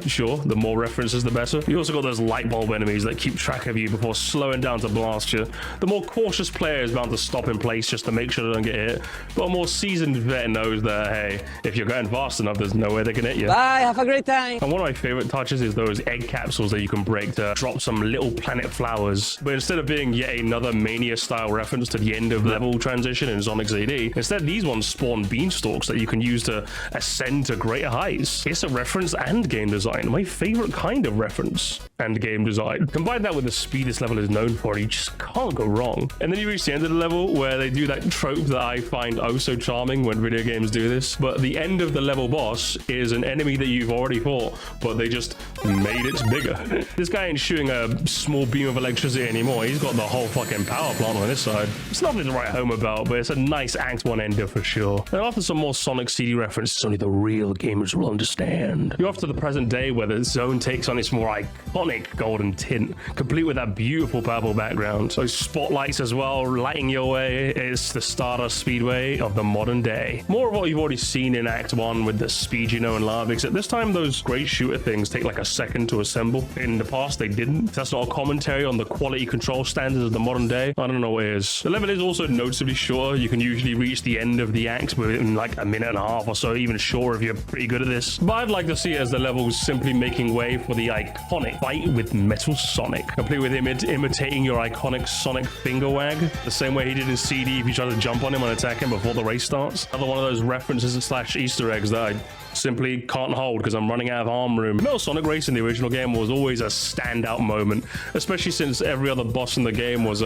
sure, the more references, the better. You also got those light bulb enemies that keep track of you before slowing down to blast you. The more cautious player is bound to stop in place just to make sure they don't get hit, but a more seasoned vet knows that, hey, if you're going fast enough, there's no way they can hit you. Bye, have a great time. And one of my favorite touches is those egg capsules that you can break to drop some little planet flowers. But instead of being yet another Mania-style reference to the end of level transition in Sonic Ziddie, instead these ones spawn beanstalks that you can use to ascend to greater heights. It's a reference and game design. My favorite kind of reference and game design. Combine that with the speed this level is known for, and you just can't go wrong. And then you reach the end of the level where they do that trope that I find oh so charming when video games do this. But the end of the level boss is an enemy that you've already fought, but they just made it bigger. This guy ain't shooting a small beam of electricity anymore. He's got the whole fucking power plant on this side. It's nothing to write home about, but it's a nice Act 1 ender for sure. And after some more Sonic CD references, only the real gamers will understand. You're off to the present day where the zone takes on its more iconic golden tint, complete with that beautiful purple background. Those spotlights as well, lighting your way. It's the Stardust Speedway of the modern day. More of what you've already seen in Act 1 with the speed you know and love, except this time those great shooter things take like a second to assemble. In the past, they didn't. If that's not a commentary on the quality control standards of the modern day, I don't know what is. The level is also noticeably shorter. You can usually reach the end of the act within like a minute and a half or so, even shorter if you're pretty good at this. But I'd like to see it as the levels simply making way for the iconic fight with Metal Sonic, complete with him imitating your iconic Sonic finger wag, the same way he did in CD if you try to jump on him and attack him before the race starts. Another one of those references / Easter eggs that I simply can't hold because I'm running out of arm room. Metal Sonic Race in the original game was always a standout moment, especially since every other boss in the game was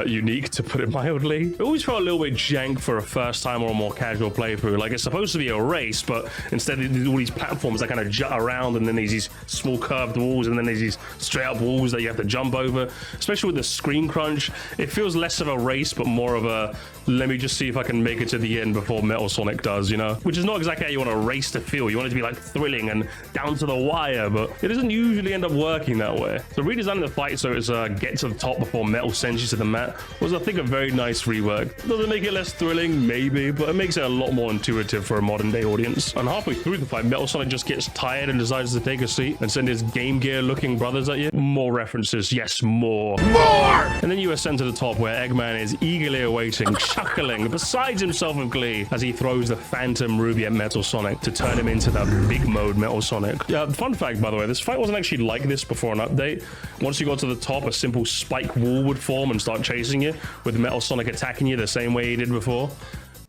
unique, to put it mildly. It always felt a little bit jank for a first time or a more casual playthrough. Like, it's supposed to be a race, but instead there's all these platforms that kind of jut around, and then there's these small curved walls, and then there's these straight up walls that you have to jump over. Especially with the screen crunch, it feels less of a race, but more of a, let me just see if I can make it to the end before Metal Sonic does, you know? Which is not exactly how you want a race to feel. You want it to be like thrilling and down to the wire, but it doesn't usually end up working that way. So redesigning the fight so it's get to the top before Metal sends you to the mat that was, I think, a very nice rework. Does it make it less thrilling? Maybe, but it makes it a lot more intuitive for a modern day audience. And halfway through the fight, Metal Sonic just gets tired and decides to take a seat and send his Game Gear looking brothers at you. More references, yes, more. And then you ascend to the top where Eggman is eagerly awaiting, chuckling, besides himself of glee, as he throws the Phantom Ruby at Metal Sonic to turn him into the big mode Metal Sonic. Yeah, fun fact, by the way, this fight wasn't actually like this before an update. Once you got to the top, a simple spike wall would form and start chasing you, with Metal Sonic attacking you the same way he did before.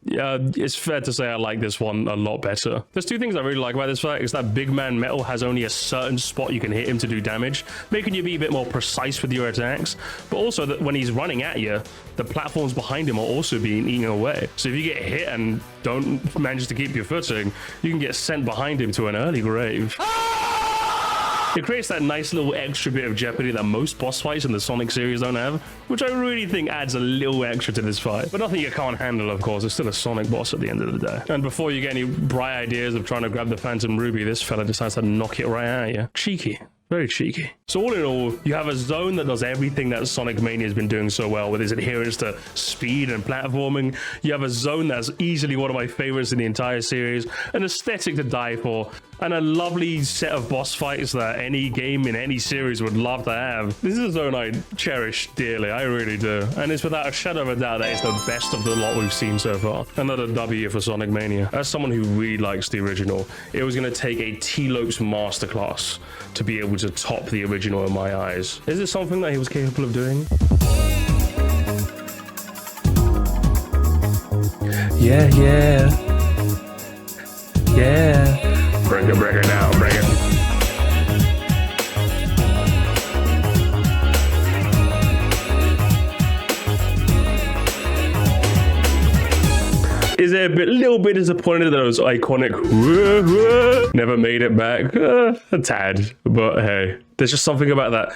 Yeah, it's fair to say I like this one a lot better. There's two things I really like about this fight, is that Big Man Metal has only a certain spot you can hit him to do damage, making you be a bit more precise with your attacks, but also that when he's running at you, the platforms behind him are also being eaten away. So if you get hit and don't manage to keep your footing, you can get sent behind him to an early grave. It creates that nice little extra bit of jeopardy that most boss fights in the Sonic series don't have, which I really think adds a little extra to this fight. But nothing you can't handle, of course. It's still a Sonic boss at the end of the day. And before you get any bright ideas of trying to grab the Phantom Ruby, this fella decides to knock it right at you. Cheeky. Very cheeky. So all in all, you have a zone that does everything that Sonic Mania has been doing so well with its adherence to speed and platforming. You have a zone that's easily one of my favorites in the entire series, an aesthetic to die for, and a lovely set of boss fights that any game in any series would love to have. This is a zone I cherish dearly, I really do. And it's without a shadow of a doubt that it's the best of the lot we've seen so far. Another W for Sonic Mania. As someone who really likes the original, it was going to take a T-Lopes masterclass to be able to top the original in my eyes. Is it something that he was capable of doing? Yeah. Break it down, break it. Is it a little bit disappointed that it was iconic? Never made it back. A tad, but hey, there's just something about that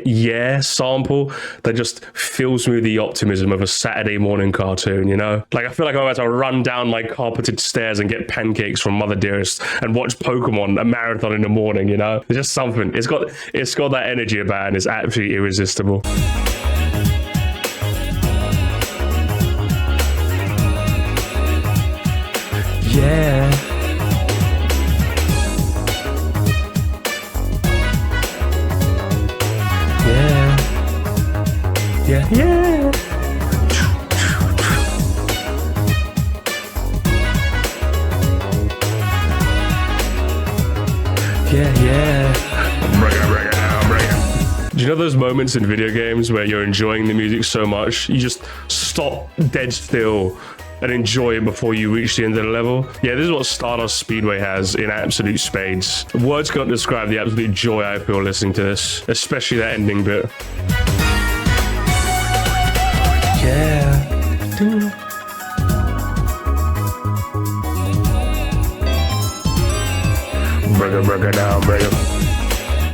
yeah sample that just fills me with the optimism of a Saturday morning cartoon, you know? Like, I feel like I'm about to run down my carpeted stairs and get pancakes from Mother Dearest and watch Pokemon a marathon in the morning, you know? There's just something. It's got that energy about it, and it's absolutely irresistible. Yeah. Yeah. Yeah. Break it down, break it. Do you know those moments in video games where you're enjoying the music so much, you just stop dead still and enjoy it before you reach the end of the level? Yeah, this is what Stardust Speedway has in absolute spades. Words can't describe the absolute joy I feel listening to this, especially that ending bit. Yeah. Break it down, break it.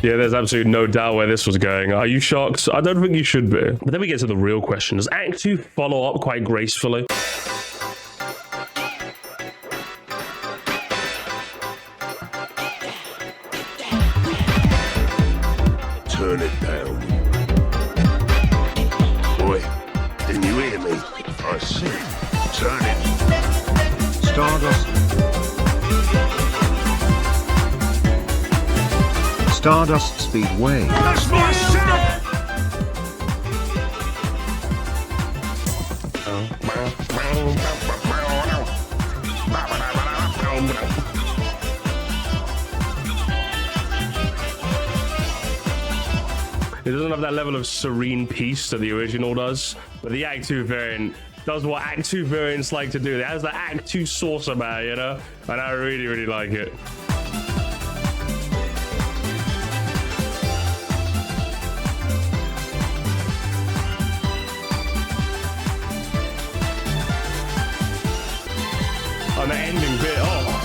Yeah, there's absolutely no doubt where this was going. Are you shocked? I don't think you should be. But then we get to the real question. Does Act 2 follow up quite gracefully? Turn it down. Boy, didn't you hear me? I said, turn it. Stardust Speedway. That's my setup! It doesn't have that level of serene peace that the original does, but the Act 2 variant does what Act 2 variants like to do. It has the Act 2 sauce about it, you know? And I really, really like it. On the ending bit, oh.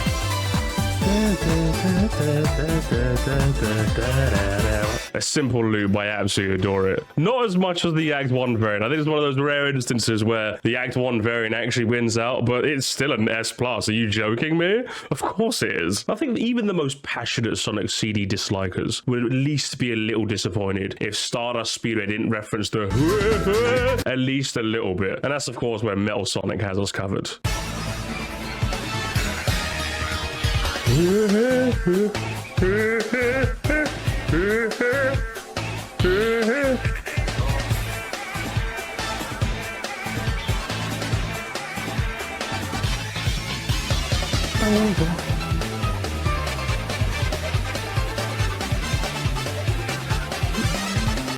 a simple loop. I absolutely adore it. Not as much as the Act 1 variant. I think it's one of those rare instances where the Act 1 variant actually wins out, but it's still an S+. Are you joking me? Of course it is. I think even the most passionate Sonic CD dislikers would at least be a little disappointed if Stardust Speedway didn't reference the at least a little bit. And that's, of course, where Metal Sonic has us covered.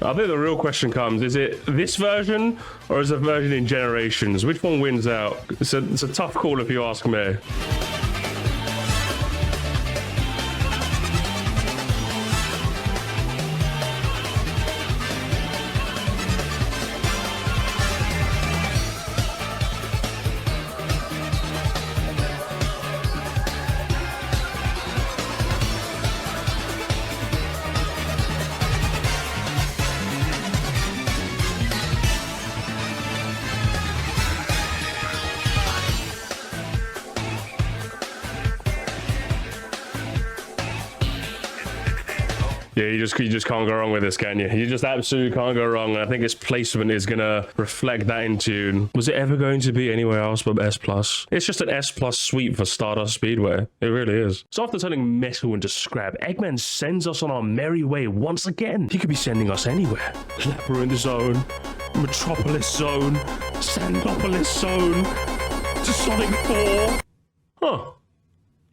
I think the real question comes, is it this version or is it a version in Generations? Which one wins out? It's a tough call if you ask me. Yeah, you just can't go wrong with this, can you? You just absolutely can't go wrong. And I think its placement is gonna reflect that in tune. Was it ever going to be anywhere else but S+? It's just an S+ sweep for Stardust Speedway. It really is. So after turning metal into scrap, Eggman sends us on our merry way once again. He could be sending us anywhere. Labyrinth Zone, Metropolis Zone, Sandopolis Zone, to Sonic 4. Huh.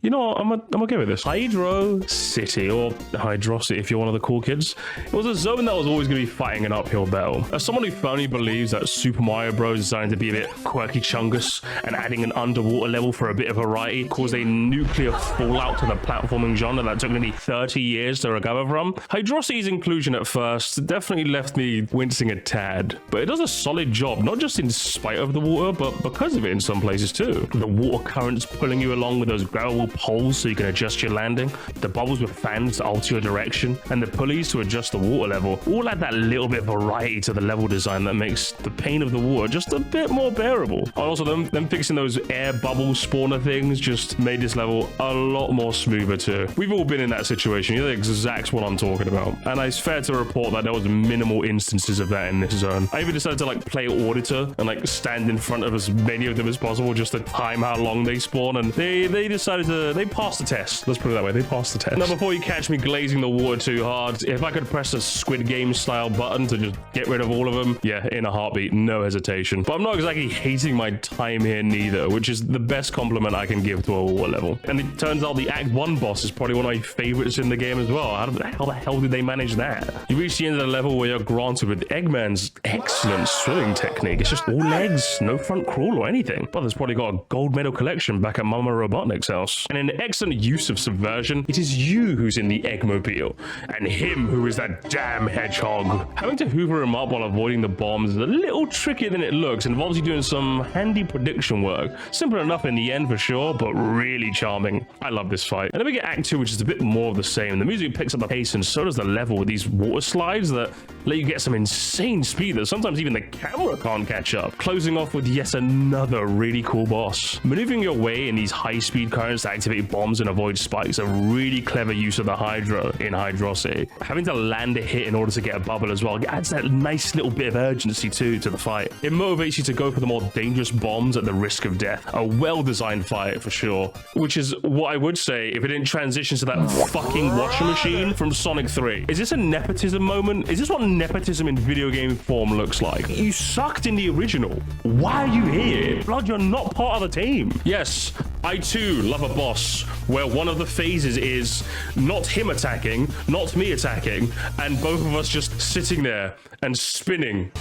You know what, I'm okay with this. Hydro City, or Hydrocity if you're one of the cool kids. It was a zone that was always going to be fighting an uphill battle. As someone who firmly believes that Super Mario Bros. Is designed to be a bit quirky chungus and adding an underwater level for a bit of variety caused a nuclear fallout to the platforming genre that took nearly 30 years to recover from, Hydrocity's inclusion at first definitely left me wincing a tad. But it does a solid job, not just in spite of the water, but because of it in some places too. The water currents pulling you along with those gravel poles so you can adjust your landing, the bubbles with fans to alter your direction, and the pulleys to adjust the water level all add that little bit of variety to the level design that makes the pain of the water just a bit more bearable. And also them fixing those air bubble spawner things just made this level a lot more smoother too. We've all been in that situation. You know the exact what I'm talking about. And it's fair to report that there was minimal instances of that in this zone. I even decided to like play auditor and like stand in front of as many of them as possible just to time how long they spawn, and they decided to they passed the test. Let's put it that way. They passed the test. Now, before you catch me glazing the water too hard, if I could press a Squid Game style button to just get rid of all of them, yeah, in a heartbeat, no hesitation. But I'm not exactly hating my time here neither, which is the best compliment I can give to a water level. And it turns out the Act 1 boss is probably one of my favorites in the game as well. How the hell did they manage that? You reach the end of the level where you're granted with Eggman's excellent swimming technique. It's just all legs, no front crawl or anything. But there's probably got a gold medal collection back at Mama Robotnik's house. And in excellent use of subversion, it is you who's in the Eggmobile, and him who is that damn hedgehog. Having to hoover him up while avoiding the bombs is a little trickier than it looks, and involves you doing some handy prediction work. Simple enough in the end for sure, but really charming. I love this fight. And then we get Act 2, which is a bit more of the same. The music picks up the pace, and so does the level with these water slides that let you get some insane speed that sometimes even the camera can't catch up. Closing off with yet another really cool boss. Maneuvering your way in these high-speed currents to activate bombs and avoid spikes, a really clever use of the Hydro in Hydrocity. Having to land a hit in order to get a bubble as well adds that nice little bit of urgency too to the fight. It motivates you to go for the more dangerous bombs at the risk of death. A well-designed fight for sure, which is what I would say if it didn't transition to that fucking washing machine from Sonic 3. Is this a nepotism moment? Is this what nepotism in video game form looks like? You sucked in the original. Why are you here? Blood, you're not part of the team. Yes, I too love a boss where one of the phases is not him attacking, not me attacking, and both of us just sitting there and spinning.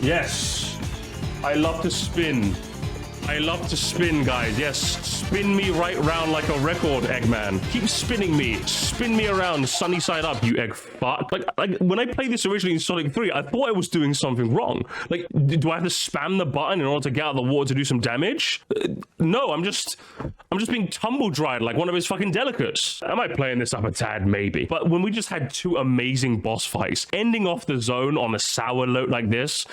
Yes, I love to spin I love to spin, guys. Yes, spin me right round like a record, Eggman. Keep spinning me. Spin me around, sunny side up, you egg fuck. Like when I played this originally in Sonic 3, I thought I was doing something wrong. Like, do I have to spam the button in order to get out of the water to do some damage? No, I'm just being tumble dried like one of his fucking delicates. Am I playing this up a tad? Maybe. But when we just had two amazing boss fights, ending off the zone on a sour note like this,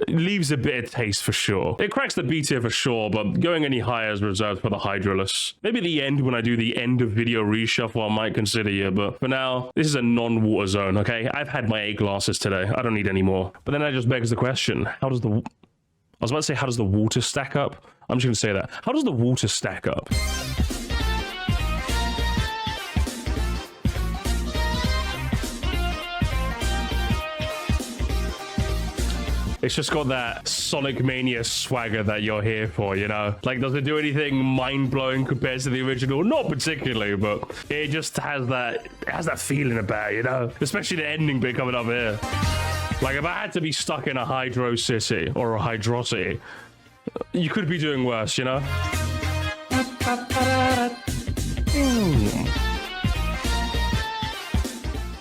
leaves a bit of taste for sure. It cracks the B tier for sure, but going any higher is reserved for the Hydralus. Maybe the end, when I do the end of video reshuffle, I might consider you, but for now, this is a non-water zone, okay? I've had my 8 glasses today. I don't need any more. But then that just begs the question, how does the... I was about to say, how does the water stack up? I'm just going to say that. How does the water stack up? It's just got that Sonic Mania swagger that you're here for, you know? Like, does it do anything mind-blowing compared to the original? Not particularly, but it just has that feeling about it, you know? Especially the ending bit coming up here. Like, if I had to be stuck in a Hydro City or a Hydrocity, you could be doing worse, you know?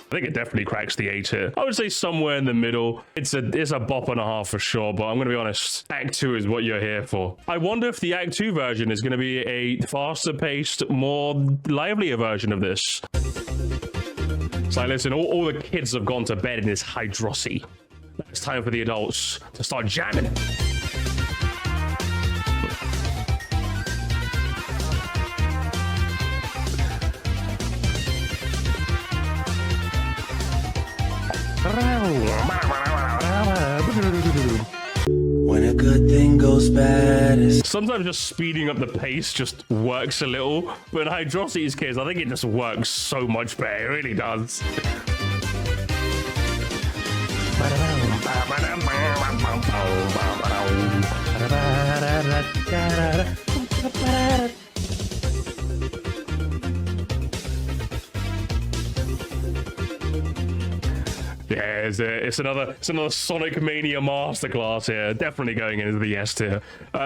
I think it definitely cracks the A tier. I would say somewhere in the middle. It's a bop and a half for sure, but I'm going to be honest, Act 2 is what you're here for. I wonder if the Act 2 version is going to be a faster paced, more livelier version of this. It's like, listen, all the kids have gone to bed in this Hydrocity. It's time for the adults to start jamming. When a good thing goes bad, sometimes just speeding up the pace just works a little, but in Hydrocity's case, I think it just works so much better. It really does. Yeah, it's another Sonic Mania masterclass here. Definitely going into the S tier.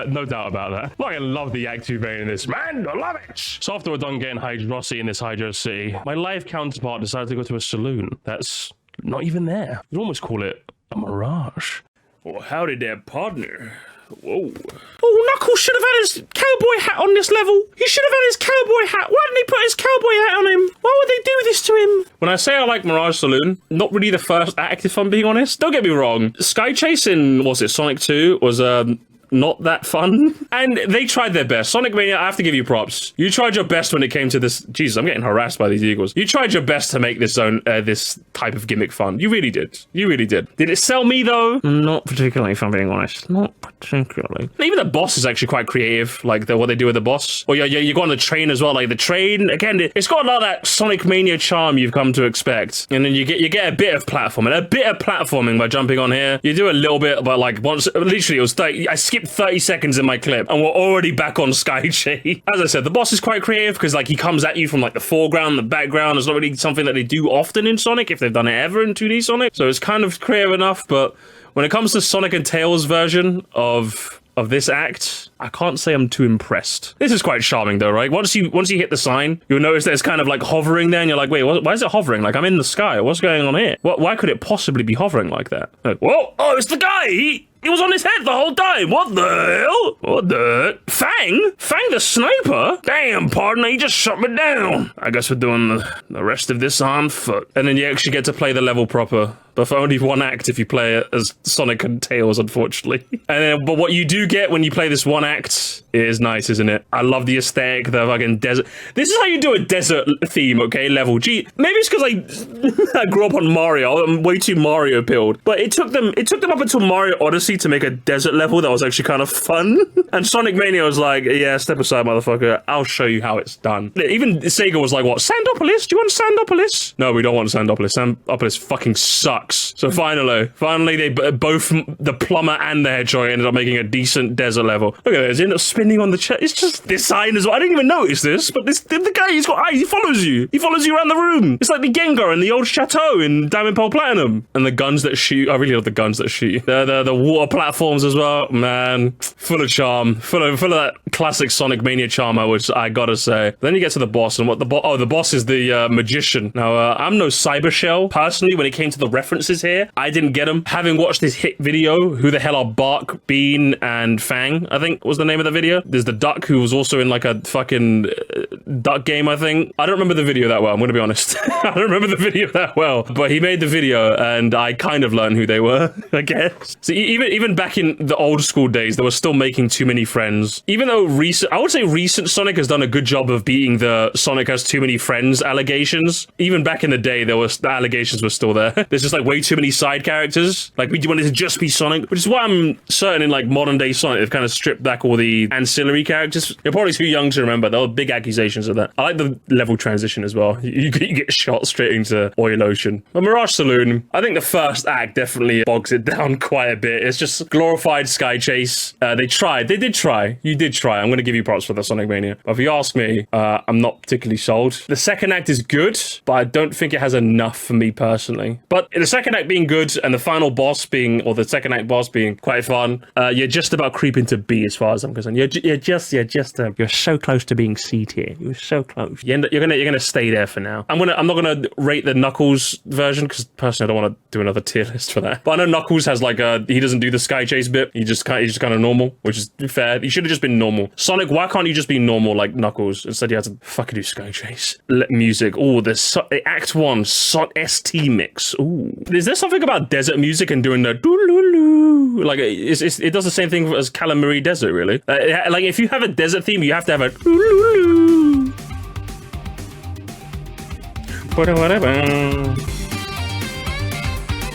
No doubt about that. Like, I love the Act 2 vein in this. Man, I love it! So after we're done getting Hydrocity in this Hydro City, my live counterpart decided to go to a saloon that's not even there. You'd almost call it a mirage. Well, howdy there, partner. Whoa. Oh, Knuckles should have had his cowboy hat on this level. He should have had his cowboy hat. Why didn't he put his cowboy hat on him? Why would they do this to him? When I say I like Mirage Saloon, not really the first act, if I'm being honest. Don't get me wrong. Sky Chase in, was it, Sonic 2 was, not that fun. And they tried their best. Sonic Mania, I have to give you props. You tried your best when it came to this. Jesus, I'm getting harassed by these eagles. You tried your best to make this zone, this type of gimmick fun. You really did. You really did. Did it sell me though? Not particularly, if I'm being honest. Not particularly. And even the boss is actually quite creative, like what they do with the boss. Oh yeah, you go on the train as well. Like the train, again, it's got a lot of that Sonic Mania charm you've come to expect. And then you get a bit of platforming by jumping on here. You do a little bit, but like once, literally it was 30, I skipped 30 seconds in my clip and we're already back on Sky Chase. As I said, the boss is quite creative because like he comes at you from like the foreground, the background. It's not really something that they do often in Sonic, if they've done it ever in 2D Sonic. So it's kind of creative enough, but when it comes to Sonic and Tails version of this act, I can't say I'm too impressed. This is quite charming though, right? Once you hit the sign, you'll notice that it's kind of like hovering there and you're like, wait, why is it hovering? Like I'm in the sky. What's going on here? Why could it possibly be hovering like that? Like, whoa, oh, it's the guy. He was on his head the whole time. What the hell? What the? Fang? Fang the sniper? Damn, partner, he just shot me down. I guess we're doing the rest of this on foot. And then you actually get to play the level proper, but for only one act if you play it as Sonic and Tails, unfortunately. And then, but what you do get when you play this one act is nice, isn't it? I love the aesthetic, the fucking desert. This is how you do a desert theme, okay? Level. Gee, maybe it's because I grew up on Mario. I'm way too Mario pilled. But it took them up until Mario Odyssey to make a desert level that was actually kind of fun. And Sonic Mania was like, yeah, step aside, motherfucker. I'll show you how it's done. Even Sega was like, what, Sandopolis? Do you want Sandopolis? No, we don't want Sandopolis. Sandopolis fucking sucks. sucks. So finally, they both, the plumber and the hedgehog, ended up making a decent desert level. Look at this, he ended up spinning on the chest. It's just this sign as well. I didn't even notice this, but the guy, he's got eyes. He follows you. He follows you around the room. It's like the Gengar in the old chateau in Diamond Pearl Platinum. And the guns that shoot. I really love the guns that shoot. The water platforms as well. Man, full of charm. Full of that classic Sonic Mania charm, I gotta say. Then you get to the boss, and what the boss is the magician. Now, I'm no Cyber Shell. Personally, when it came to the references here, I didn't get them. Having watched this hit video, Who the Hell Are Bark, Bean, and Fang, I think was the name of the video. There's the duck who was also in like a fucking duck game, I think. I don't remember the video that well, I'm gonna be honest. I don't remember the video that well, but he made the video and I kind of learned who they were, I guess. So even back in the old school days, they were still making too many friends. Even though I would say recent Sonic has done a good job of beating the Sonic has too many friends allegations. Even back in the day, the allegations were still there. There's just like way too many side characters. Like we wanted to just be Sonic, which is why I'm certain in like modern day Sonic, they've kind of stripped back all the ancillary characters. You're probably too young to remember. There were big accusations of that. I like the level transition as well. You get shot straight into Oil Ocean. But Mirage Saloon, I think the first act definitely bogs it down quite a bit. It's just glorified Sky Chase. They did try. You did try. I'm going to give you props for the Sonic Mania. But if you ask me, I'm not particularly sold. The second act is good, but I don't think it has enough for me personally. But the second act being good and the final boss being, or the second act boss being quite fun, you're just about creeping to B as far as I'm concerned. You're so close to being C tier. You're so close. You're gonna stay there for now. I'm not gonna rate the Knuckles version because personally I don't want to do another tier list for that. But I know Knuckles has like he doesn't do the Sky Chase bit. He's just kind of normal, which is fair. He should have just been normal. Sonic, why can't you just be normal like Knuckles? Instead you had to fucking do Sky Chase. Music. Oh, there's Act 1 ST mix. Ooh. Is there something about desert music and doing the doo-loo-loo? Like it does the same thing as Calamari Desert, really. Like if you have a desert theme, you have to have a doo-loo-loo.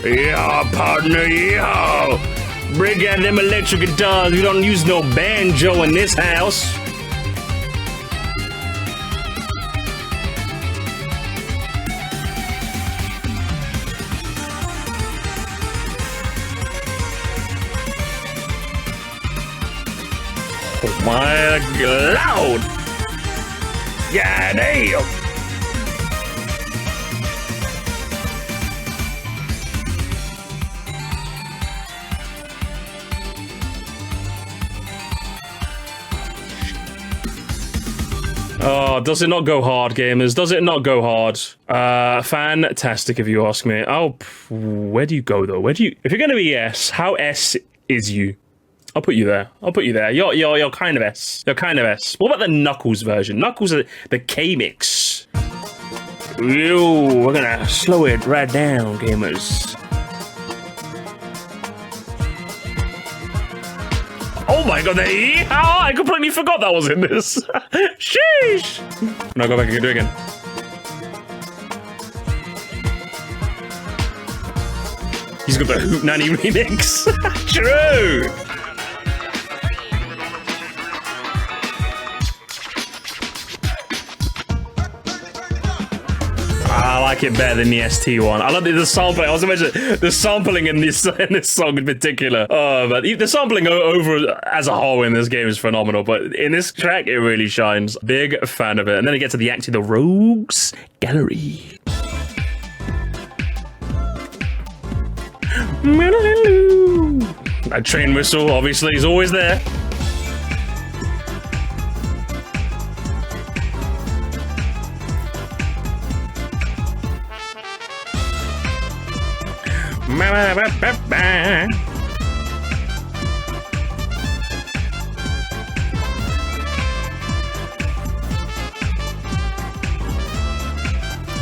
Yeah, partner, yeah. Bring out them electric guitars. We don't use no banjo in this house. Oh my God. Yeah, damn. Oh, does it not go hard, gamers? Does it not go hard? Fantastic, if you ask me. Oh, where do you go though? If you're gonna be S, how S is you? I'll put you there. You're kind of S. You're kind of S. What about the Knuckles version? Knuckles are the K mix. Yo, we're gonna slow it right down, gamers. Oh my God, I completely forgot that was in this. Sheesh. No, go back and do it again. He's got the Hoot Nanny remix. True. I like it better than the ST one. I love the sampling. I was imagining the sampling in this song in particular. Oh, but the sampling over as a whole in this game is phenomenal. But in this track, it really shines. Big fan of it. And then it gets to the act of the Rogues Gallery. That train whistle, obviously, is always there.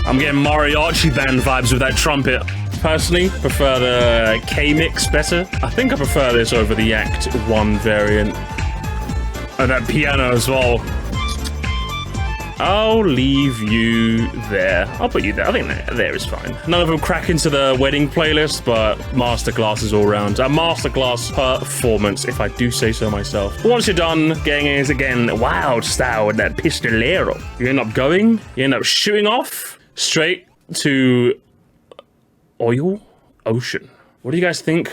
I'm getting mariachi band vibes with that trumpet. Personally, prefer the K-Mix better. I think I prefer this over the Act 1 variant. And that piano as well. I'll leave you there. I'll put you there. I think there is fine. None of them crack into the wedding playlist, but masterclass is all round. A masterclass performance, if I do say so myself. But once you're done, getting is again wild style with that pistolero. You end up shooting off straight to oil Ocean. What do you guys think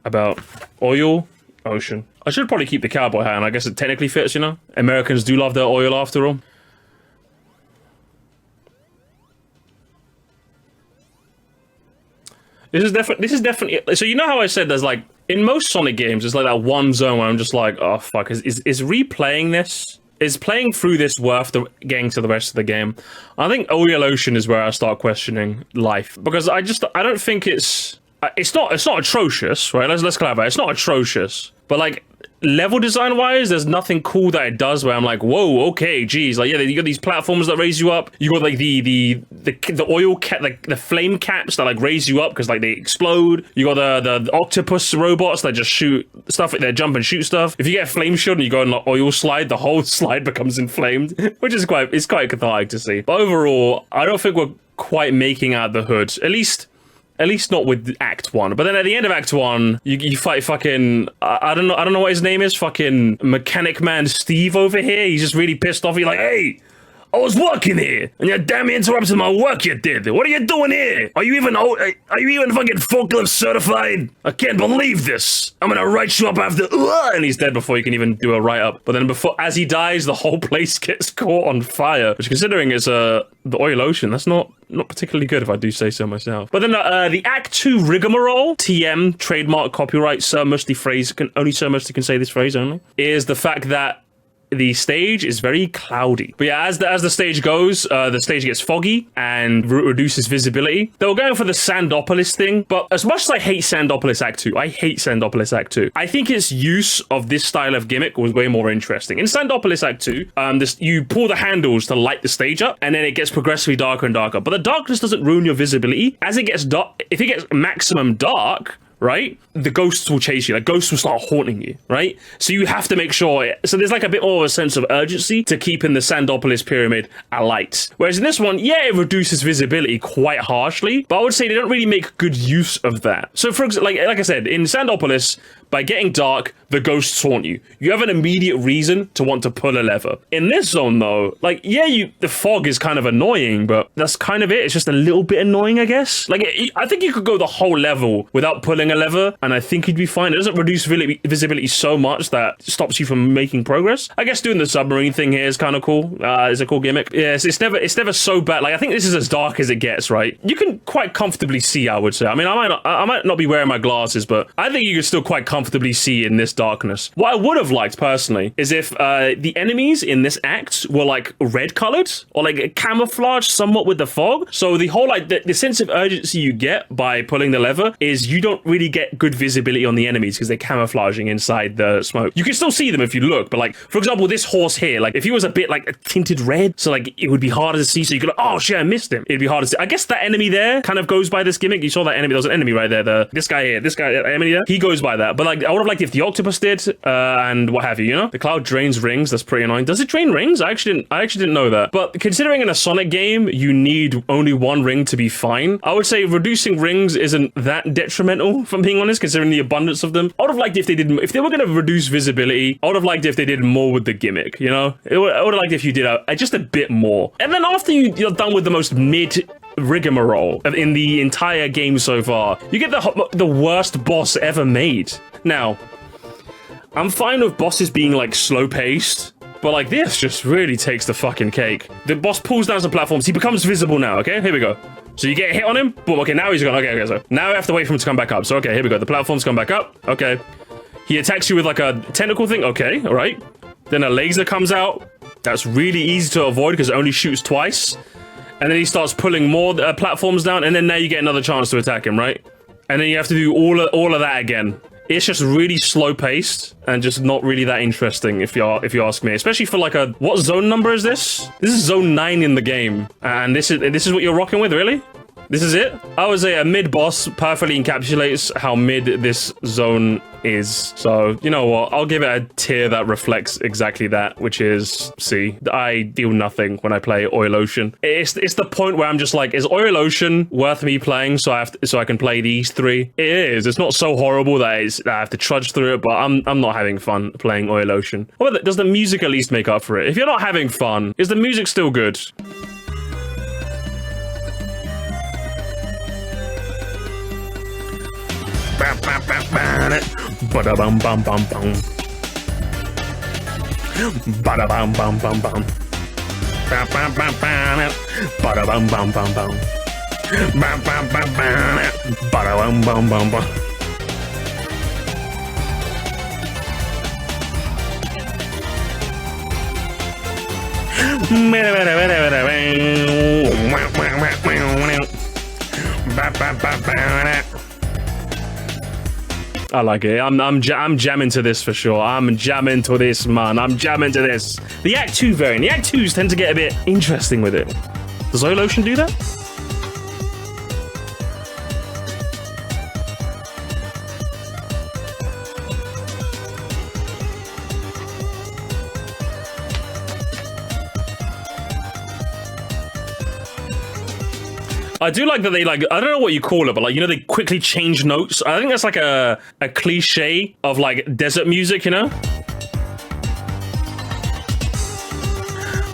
about oil, ocean? I should probably keep the cowboy hat, and I guess it technically fits, you know? Americans do love their oil after all. This is definitely, so you know how I said there's like, in most Sonic games, there's like that one zone where I'm just like, oh fuck, is replaying this? Is playing through this worth getting to the rest of the game? I think Oil Ocean is where I start questioning life, because I don't think it's not atrocious, right? Let's clarify. It's not atrocious, but like level design wise, there's nothing cool that it does where I'm like, whoa, okay, geez, like yeah, you got these platforms that raise you up. You got like the oil cap, like the flame caps that like raise you up because like they explode. You got the octopus robots that just shoot stuff, like they jump and shoot stuff. If you get a flame shield and you go on the oil slide, the whole slide becomes inflamed, which is quite cathartic to see. But overall, I don't think we're quite making out the hood, at least not with Act 1. But then at the end of Act 1, you fight fucking, I don't know what his name is, fucking Mechanic Man Steve over here. He's just really pissed off. He's like, hey, I was working here, and you damn interrupted my work you did. What are you doing here? Are you even fucking forklift certified? I can't believe this. I'm gonna write you up after, and he's dead before you can even do a write-up. But then as he dies, the whole place gets caught on fire, which considering it's the oil ocean, that's not particularly good if I do say so myself. But then the Act 2 rigmarole, TM, trademark, copyright, Sir Musty phrase, only Sir Musty can say this phrase only, is the fact that the stage is very cloudy. But yeah, as the stage goes, the stage gets foggy and reduces visibility. They were going for the Sandopolis thing, but as much as I hate Sandopolis Act 2, I think its use of this style of gimmick was way more interesting. In Sandopolis Act 2, you pull the handles to light the stage up, and then it gets progressively darker and darker. But the darkness doesn't ruin your visibility. As it gets dark, if it gets maximum dark, right, the ghosts will chase you. The ghosts will start haunting you, right? So you have to make sure. So there's like a bit more of a sense of urgency to keeping the Sandopolis pyramid alight. Whereas in this one, yeah, it reduces visibility quite harshly, but I would say they don't really make good use of that. So for example, like I said, in Sandopolis, by getting dark, the ghosts haunt you. You have an immediate reason to want to pull a lever. In this zone, though, like, yeah, the fog is kind of annoying, but that's kind of it. It's just a little bit annoying, I guess. Like, I think you could go the whole level without pulling a lever, and I think you'd be fine. It doesn't reduce visibility so much that it stops you from making progress. I guess doing the submarine thing here is kind of cool. It's a cool gimmick. Yes, it's never so bad. Like, I think this is as dark as it gets, right? You can quite comfortably see, I would say. I mean, I might not be wearing my glasses, but I think you can still quite comfortably see in this darkness. What I would have liked personally is if the enemies in this act were like red colored or like camouflaged somewhat with the fog. So the whole like the sense of urgency you get by pulling the lever is you don't really get good visibility on the enemies because they're camouflaging inside the smoke. You can still see them if you look, but like for example, this horse here, like if he was a bit like tinted red, so like it would be harder to see. So you could like, oh shit, I missed him. It'd be harder to see. I guess that enemy there kind of goes by this gimmick. You saw that enemy. There was an enemy right there. This guy, enemy there. He goes by that. But like I would have liked if the octopus did, and what have you. You know, the cloud drains rings. That's pretty annoying. Does it drain rings? I actually didn't know that. But considering in a Sonic game you need only one ring to be fine, I would say reducing rings isn't that detrimental. If I'm being honest, considering the abundance of them. I would have liked if they if they were going to reduce visibility. I would have liked if they did more with the gimmick. You know, I would have liked if you did just a bit more. And then after you're done with the most mid rigmarole in the entire game so far, you get the worst boss ever made. Now, I'm fine with bosses being like slow paced, but like this just really takes the fucking cake. The boss pulls down some platforms. He becomes visible now. Okay, here we go. So you get a hit on him. Boom. Okay, now he's gone. Okay, so now I have to wait for him to come back up. So okay, here we go. The platforms come back up. Okay. He attacks you with like a tentacle thing. Okay, all right. Then a laser comes out. That's really easy to avoid because it only shoots twice. And then he starts pulling more platforms down, and then now you get another chance to attack him, right? And then you have to do all of that again. It's just really slow paced and just not really that interesting if you ask me. Especially for like what zone number is this? This is zone 9 in the game, and this is what you're rocking with, really? This is it? I would say a mid-boss perfectly encapsulates how mid this zone is. So, you know what? I'll give it a tier that reflects exactly that, which is C. I deal nothing when I play Oil Ocean. It's the point where I'm just like, is Oil Ocean worth me playing so I can play these three? It is. It's not so horrible that I have to trudge through it, but I'm not having fun playing Oil Ocean. Well, does the music at least make up for it? If you're not having fun, is the music still good? Bada bum bum bum bum. Bada bum bum bum bum. Bada bum bum bum bum. Bada bum bum bum bum. I like it. I'm jamming to this for sure. I'm jamming to this, man. I'm jamming to this. The Act 2 variant. The Act 2s tend to get a bit interesting with it. Does ZenoLogan do that? I do like that they like, I don't know what you call it, but like, you know, they quickly change notes. I think that's like a cliche of like desert music, you know?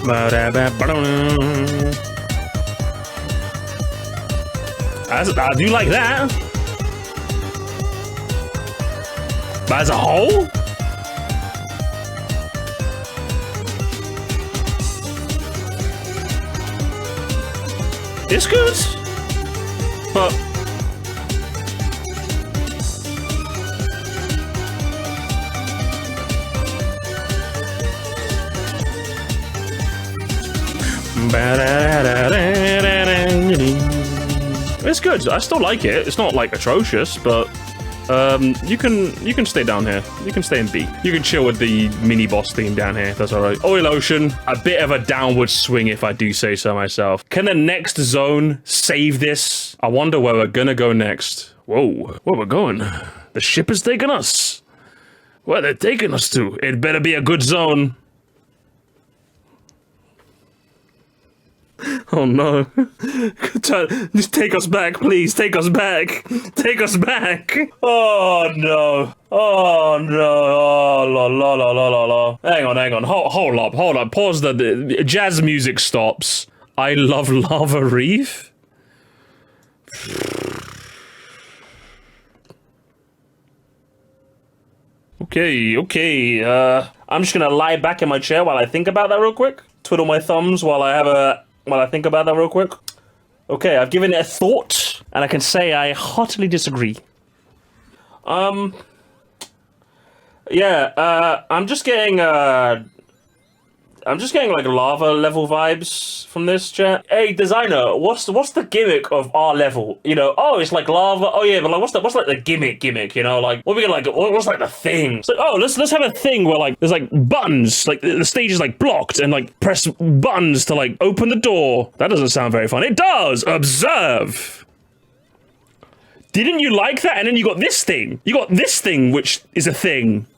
I do like that. But as a whole? It's good. But it's good. I still like it. It's not like atrocious, but you can stay down here. You can stay in B. You can chill with the mini boss theme down here. That's all right. Oil Ocean, a bit of a downward swing if I do say so myself. Can the next zone save this? I wonder where we're gonna go next. Whoa, where we're going? The ship is taking us. Where they're taking us to? It better be a good zone. Oh no. Just take us back, please. Take us back. Take us back. Oh no. Oh no. Oh la la la la la la. Hang on. Hold up. Pause the jazz music stops. I love Lava Reef. Okay. I'm just gonna lie back in my chair while I think about that real quick. Twiddle my thumbs while I think about that real quick. Okay, I've given it a thought, and I can say I heartily disagree. Yeah, I'm just getting like lava level vibes from this chat. Hey, designer, what's the gimmick of our level? You know, oh, it's like lava. Oh yeah, but like, what's like the gimmick? You know, like what we get like what's like the thing? It's like, oh, let's have a thing where like there's like buttons, like the stage is like blocked, and like press buttons to like open the door. That doesn't sound very fun. It does. Observe. Didn't you like that? And then you got this thing. You got this thing, which is a thing.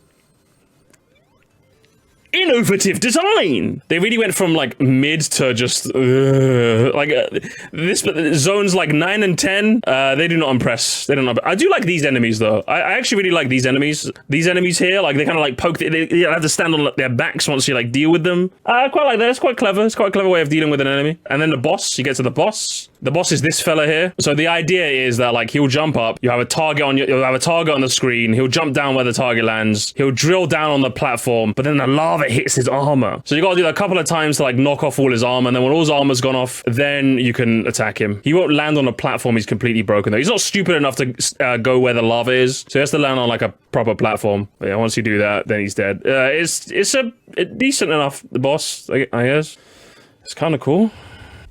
Innovative design. They really went from like mid to just this. But zones like 9 and 10, they do not impress. They don't. I do like these enemies though. I actually really like these enemies. These enemies here, like they kind of like poke. They have to stand on their backs once you like deal with them. I quite like that. It's quite clever. It's quite a clever way of dealing with an enemy. And then the boss. You get to the boss. The boss is this fella here. So the idea is that like he'll jump up. You have a target on you'll have a target on the screen. He'll jump down where the target lands. He'll drill down on the platform. But then the lava hits his armor. So you got to do that a couple of times to like knock off all his armor. And then when all his armor's gone off, then you can attack him. He won't land on a platform. He's completely broken though. He's not stupid enough to go where the lava is. So he has to land on like a proper platform. But yeah, once you do that, then he's dead. It's a decent enough boss, I guess. It's kind of cool.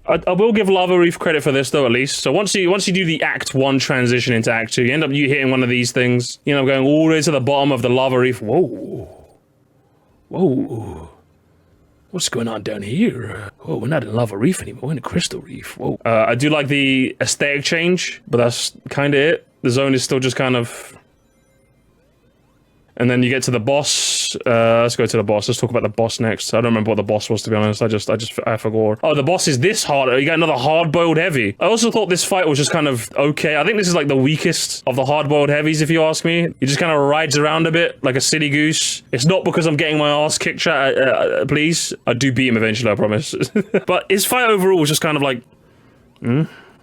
I will give Lava Reef credit for this though, at least. So once you do the Act 1 transition into Act 2, you end up hitting one of these things. You know, going all the way to the bottom of the Lava Reef. Whoa. What's going on down here? Oh, we're not in Lava Reef anymore. We're in a Crystal Reef. Whoa. I do like the aesthetic change, but that's kind of it. The zone is still just kind of... And then you get to the boss. Let's go to the boss. Let's talk about the boss next. I don't remember what the boss was, to be honest. I forgot. Oh, the boss is this hard. You got another hard-boiled heavy. I also thought this fight was just kind of okay. I think this is like the weakest of the hard-boiled heavies, if you ask me. He just kind of rides around a bit like a silly goose. It's not because I'm getting my ass kicked, please. I do beat him eventually, I promise. But his fight overall was just kind of like...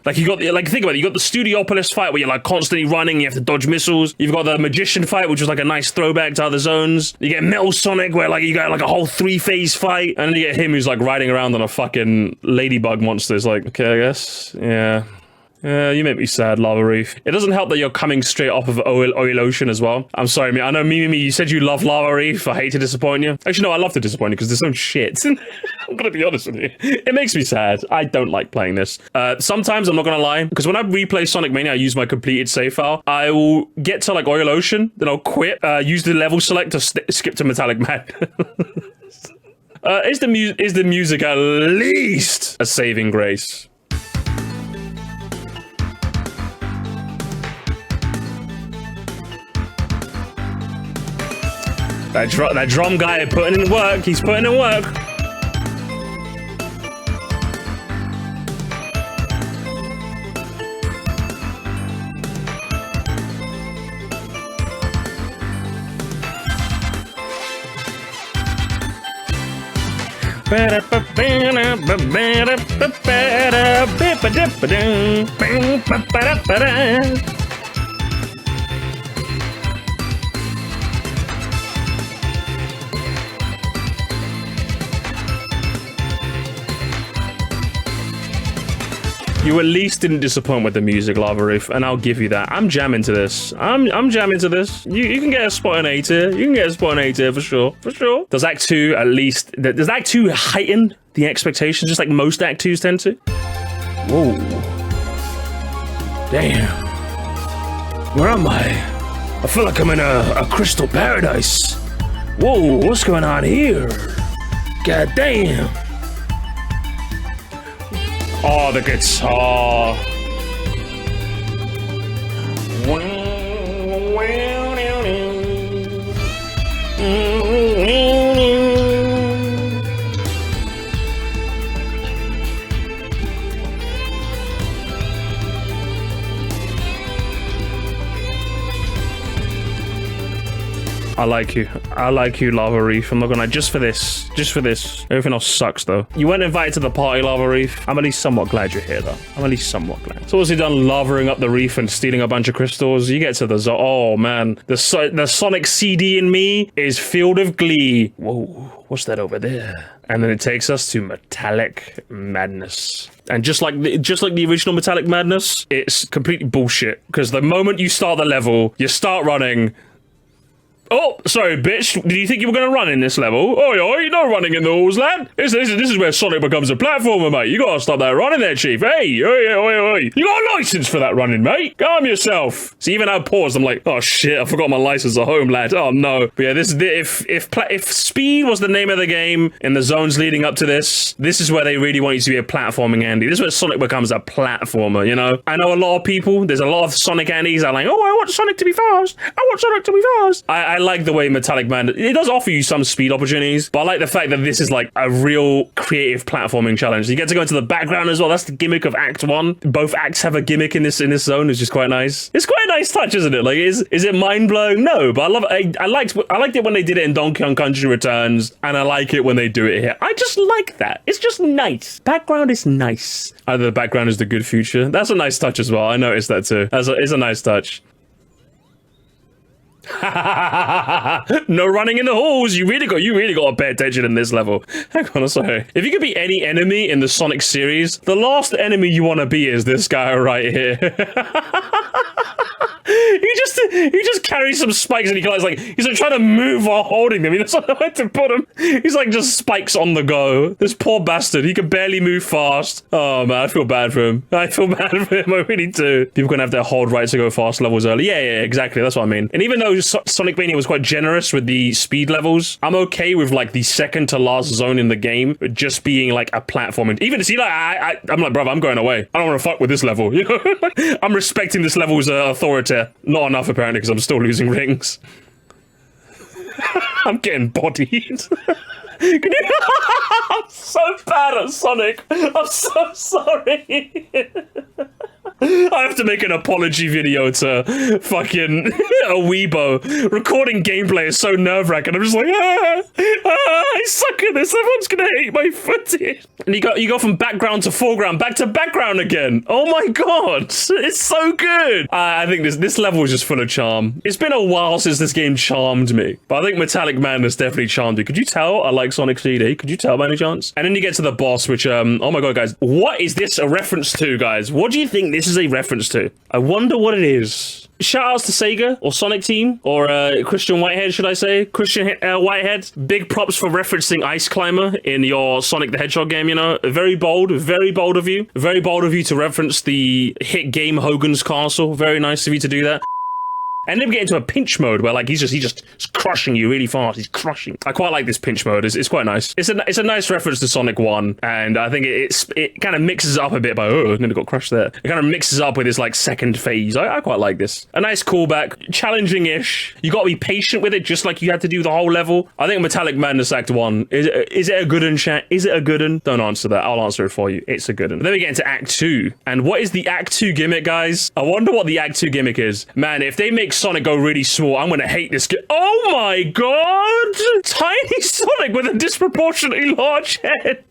Like you got the, like think about it, you got the Studiopolis fight where you're like constantly running, you have to dodge missiles. You've got the Magician fight, which was like a nice throwback to other zones. You get Metal Sonic where like you got like a whole 3-phase fight, and then you get him who's like riding around on a fucking ladybug monster. It's like, okay, I guess. Yeah. Yeah, you make me sad, Lava Reef. It doesn't help that you're coming straight off of Oil Ocean as well. I'm sorry, I know me, you said you love Lava Reef. I hate to disappoint you. Actually, no, I love to disappoint you because there's some shit. I'm gonna be honest with you. It makes me sad. I don't like playing this. Sometimes, I'm not gonna lie, because when I replay Sonic Mania, I use my completed save file. I will get to like Oil Ocean, then I'll quit, use the level select to skip to Metallic Madness. Is the music at least a saving grace? That drum guy putting in work. He's putting in work. You at least didn't disappoint with the music, Lava Reef, and I'll give you that. I'm jamming to this. I'm jamming to this. You can get a spot in A tier. You can get a spot in A tier for sure. For sure. Does Act 2 at least... Does Act 2 heighten the expectations just like most Act 2s tend to? Whoa. Damn. Where am I? I feel like I'm in a crystal paradise. Whoa, what's going on here? God damn. Oh, the guitar. I like you, Lava Reef. I'm not gonna, just for this. Everything else sucks though. You weren't invited to the party, Lava Reef. I'm at least somewhat glad you're here though. I'm at least somewhat glad. So what's he done, lavering up the reef and stealing a bunch of crystals? You get to the oh man, the Sonic CD in me is filled with glee. Whoa, what's that over there? And then it takes us to Metallic Madness. And just like the original Metallic Madness, it's completely bullshit. Because the moment you start the level, you start running. Oh, sorry, bitch. Did you think you were going to run in this level? Oi, you're not running in the halls, lad. This is where Sonic becomes a platformer, mate. You got to stop that running there, Chief. Hey, oi. You got a license for that running, mate. Calm yourself. So even I paused, I'm like, oh shit, I forgot my license at home, lad. Oh no. But yeah, this is if speed was the name of the game in the zones leading up to this is where they really want you to be a platforming Andy. This is where Sonic becomes a platformer, you know? I know a lot of people, there's a lot of Sonic Andys that are like, oh, I want Sonic to be fast. I like the way Metallic Man, it does offer you some speed opportunities, but I like the fact that this is like a real creative platforming challenge. You get to go into the background as well. That's the gimmick of Act 1. Both acts have a gimmick in this zone, which is quite nice. It's quite a nice touch, isn't it? Like, is it mind-blowing? No, but I love it. I liked it when they did it in Donkey Kong Country Returns, and I like it when they do it here. I just like that. It's just nice. Background is nice. Either the background is the good future. That's a nice touch as well. I noticed that too. It's a nice touch. No running in the halls. You really got to pay attention in this level. Hang on, sorry. If you could be any enemy in the Sonic series, the last enemy you want to be is this guy right here. He just carries some spikes and he's like trying to move while holding them. He doesn't know where to put them. He's like just spikes on the go. This poor bastard. He can barely move fast. Oh man, I feel bad for him. I really do. People gonna have their hold right to go fast levels early. Yeah, exactly. That's what I mean. And even though Sonic Mania was quite generous with the speed levels, I'm okay with like the second to last zone in the game just being like a platform. And even see, like I'm like, brother, I'm going away. I don't want to fuck with this level. You know, I'm respecting this level's authority. Not enough apparently because I'm still losing rings. I'm getting bodied. I'm so bad at Sonic. I'm so sorry. I'm I have to make an apology video to fucking a Weibo. Recording gameplay is so nerve-wracking. I'm just like, I suck at this. Everyone's gonna hate my footage. And you go from background to foreground, back to background again. Oh my god, it's so good. I think this level is just full of charm. It's been a while since this game charmed me, but I think Metallic Madness definitely charmed me. Could you tell I like Sonic CD? Could you tell by any chance? And then you get to the boss, which, oh my god, guys, what is this a reference to, guys? What do you think this is a reference to? I wonder what it is. Shout outs to Sega or Sonic Team or Christian Whitehead, should I say? Christian Whitehead. Big props for referencing Ice Climber in your Sonic the Hedgehog game, you know? Very bold of you. Very bold of you to reference the hit game Hogan's Castle. Very nice of you to do that. And then we get into a pinch mode where like he's just crushing you really fast. He's crushing. I quite like this pinch mode. It's quite nice. It's a nice reference to Sonic 1, and I think it kind of mixes it up a bit by I nearly got crushed there. It kind of mixes up with this like second phase. I quite like this. A nice callback, challenging-ish. You got to be patient with it, just like you had to do the whole level. I think Metallic Madness Act 1 is it a good one, chat? Is it a good one? Don't answer that. I'll answer it for you. It's a good one. Then we get into Act 2, and what is the Act 2 gimmick, guys? I wonder what the Act 2 gimmick is. Man, if they make Sonic go really small, I'm gonna hate this game. Oh my god! Tiny Sonic with a disproportionately large head.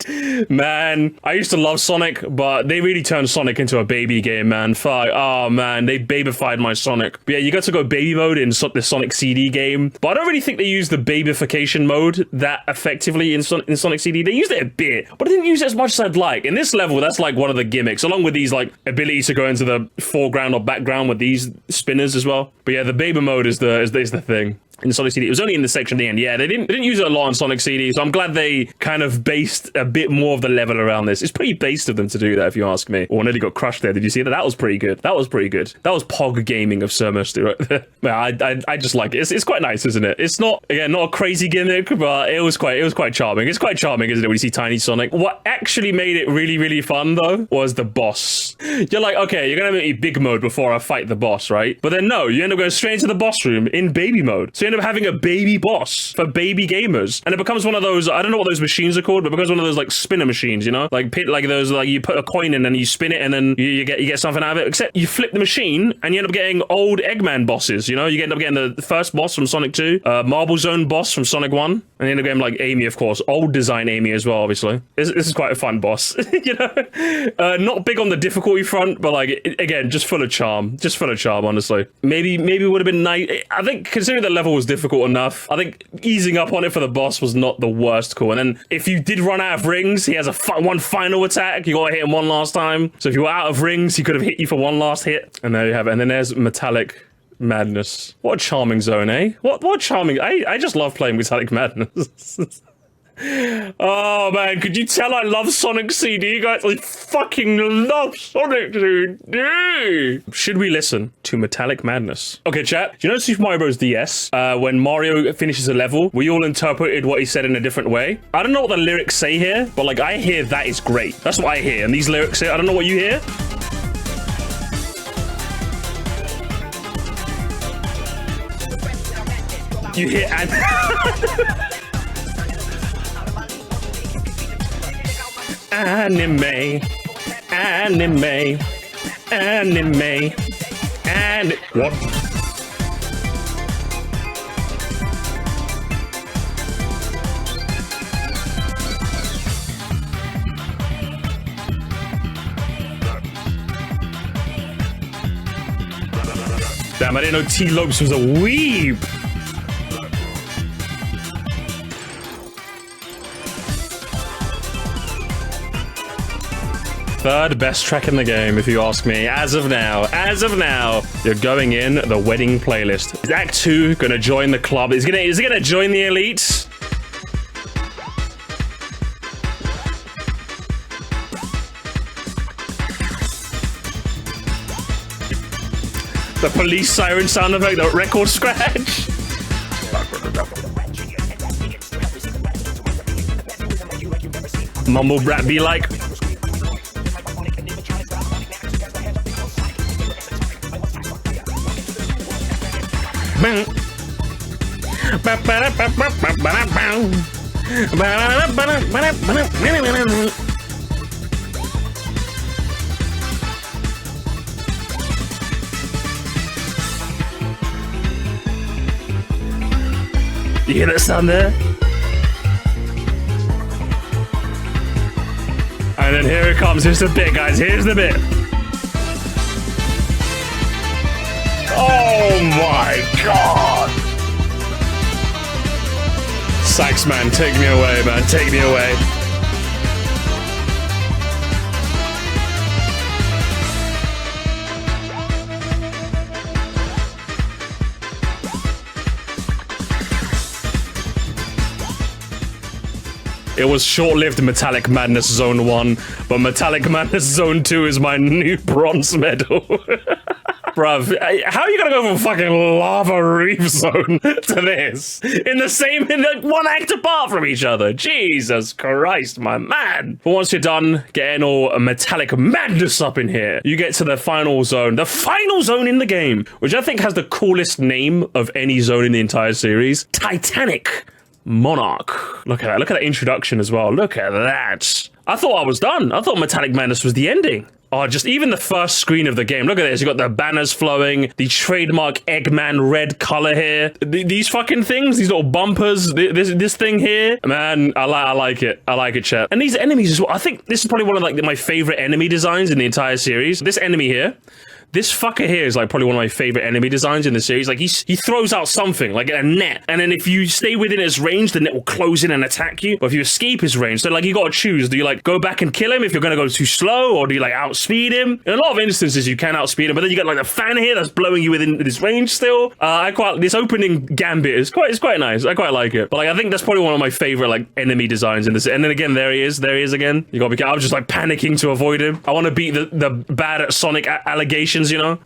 Man, I used to love Sonic, but they really turned Sonic into a baby game, man. Fuck. Oh man, they babyfied my Sonic. But yeah, you got to go baby mode in the Sonic CD game, but I don't really think they used the babyfication mode that effectively in Sonic CD. They used it a bit, but I didn't use it as much as I'd like. In this level, that's like one of the gimmicks, along with these like abilities to go into the foreground or background with these spinners as well. But yeah, the baby mode is the thing. In Sonic CD, it was only in the section at the end. Yeah, they didn't use it a lot on Sonic CD, so I'm glad they kind of based a bit more of the level around this. It's pretty based of them to do that, if you ask me. Oh, I nearly got crushed there. Did you see that? That was pretty good. That was pretty good. That was Pog gaming of Sir Musty right there. Yeah, I just like it. It's quite nice, isn't it? It's not, again, not a crazy gimmick, but it was quite charming. It's quite charming, isn't it, when you see Tiny Sonic? What actually made it really, really fun, though, was the boss. You're like, okay, you're gonna make me big mode before I fight the boss, right? But then no, you end up going straight into the boss room in baby mode. So you end up having a baby boss for baby gamers, and it becomes one of those, I don't know what those machines are called, but it becomes one of those like spinner machines, you know, like those, like you put a coin in and you spin it and then you get something out of it, except you flip the machine and you end up getting old Eggman bosses, you know. You end up getting the first boss from Sonic 2, Marble Zone boss from Sonic 1, and you end up getting like Amy, of course, old design Amy as well, obviously. This is quite a fun boss. You know, not big on the difficulty front, but like again, just full of charm, honestly. Maybe it would have been nice. I think considering the level was difficult enough, I think easing up on it for the boss was not the worst call. And then if you did run out of rings, he has one final attack. You gotta hit him one last time. So if you were out of rings, he could have hit you for one last hit. And there you have it. And then there's Metallic Madness. What a charming zone, eh? What charming. I just love playing Metallic Madness. Oh man, could you tell I love Sonic CD, guys? I fucking love Sonic CD. Should we listen to Metallic Madness? Okay, chat. Do you know Super Mario Bros. DS? When Mario finishes a level, we all interpreted what he said in a different way. I don't know what the lyrics say here, but like I hear that is great. That's what I hear. And these lyrics say, I don't know what you hear. You hear anime, and what? Damn, I didn't know T-Lopes was a weeb. Third best track in the game, if you ask me. As of now, you're going in the wedding playlist. Is Act 2 gonna join the club? Is it gonna join the elite? The police siren sound effect, the record scratch. Mumble rap be like. You hear that sound there? And then here it comes. Here's the bit, guys. Here's the bit. Oh my god! Sax, man, take me away, man. Take me away. It was short-lived Metallic Madness Zone 1, but Metallic Madness Zone 2 is my new bronze medal. Bruv, how are you gonna go from fucking Lava Reef Zone to this? In like one act apart from each other. Jesus Christ, my man. But once you're done getting all Metallic Madness up in here, you get to the final zone in the game, which I think has the coolest name of any zone in the entire series. Titanic Monarch. Look at that. Look at that introduction as well. Look at that. I thought I was done. I thought Metallic Madness was the ending. Oh, just even the first screen of the game. Look at this. You got the banners flowing, the trademark Eggman red color here. These fucking things, these little bumpers, this thing here. Man, I like it. I like it, chat. And these enemies as well. I think this is probably one of like my favorite enemy designs in the entire series. This enemy here. This fucker here is like probably one of my favorite enemy designs in the series. Like he throws out something like a net, and then if you stay within his range, the net will close in and attack you. But if you escape his range, so like you got to choose: do you like go back and kill him if you're gonna go too slow, or do you like outspeed him? In a lot of instances, you can outspeed him, but then you got like the fan here that's blowing you within his range still. This opening gambit is quite nice. I quite like it. But like I think that's probably one of my favorite like enemy designs in this. And then again, there he is again. You gotta be careful. I was just like panicking to avoid him. I want to beat the bad at Sonic allegations. You know,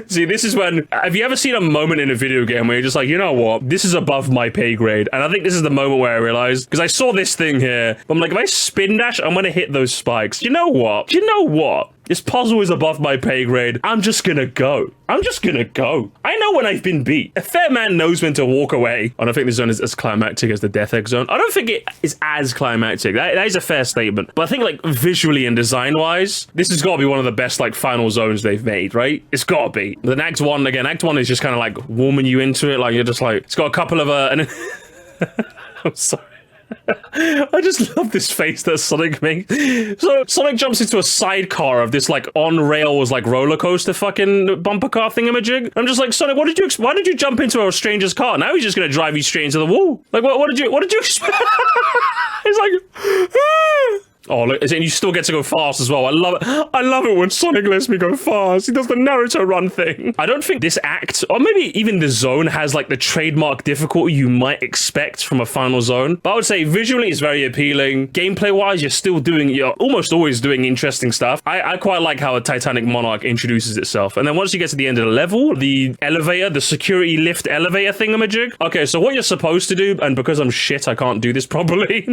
See, this is when, have you ever seen a moment in a video game where you're just like, you know what, this is above my pay grade? And I think this is the moment where I realized, because I saw this thing here, but I'm like, if I spin dash, I'm gonna hit those spikes. You know what? This puzzle is above my pay grade. I'm just gonna go. I know when I've been beat. A fair man knows when to walk away. I don't think this zone is as climactic as the Death Egg zone. I don't think it is as climactic. That is a fair statement. But I think like visually and design-wise, this has got to be one of the best like final zones they've made, right? It's got to be. Then Act 1, again, Act 1 is just kind of like warming you into it. Like you're just like, it's got a couple of, and I'm sorry. I just love this face that Sonic makes. So Sonic jumps into a sidecar of this like on rails like roller coaster fucking bumper car thingamajig. I'm just like, Sonic, why did you jump into a stranger's car? Now he's just gonna drive you straight into the wall. Like what did you expect? He's like oh, look, and you still get to go fast as well. I love it when Sonic lets me go fast. He does the Naruto run thing. I don't think this act, or maybe even the zone, has like the trademark difficulty you might expect from a final zone. But I would say visually it's very appealing. Gameplay-wise, you're almost always doing interesting stuff. I quite like how a Titanic Monarch introduces itself. And then once you get to the end of the level, the elevator, the security lift elevator thingamajig. Okay, so what you're supposed to do, and because I'm shit, I can't do this properly,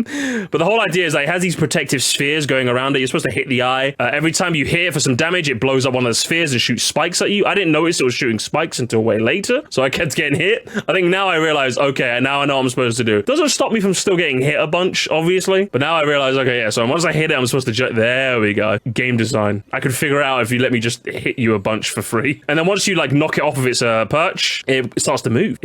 but the whole idea is that it has these protective spheres going around it. You're supposed to hit the eye. Every time you hit it for some damage, it blows up one of the spheres and shoots spikes at you. I didn't notice it was shooting spikes until way later, so I kept getting hit. I think now I realize, okay, now I know what I'm supposed to do. Doesn't stop me from still getting hit a bunch, obviously, but now I realize, okay, yeah, so once I hit it, I'm supposed to there we go. Game design. I could figure out if you let me just hit you a bunch for free. And then once you like knock it off of its perch, it starts to move.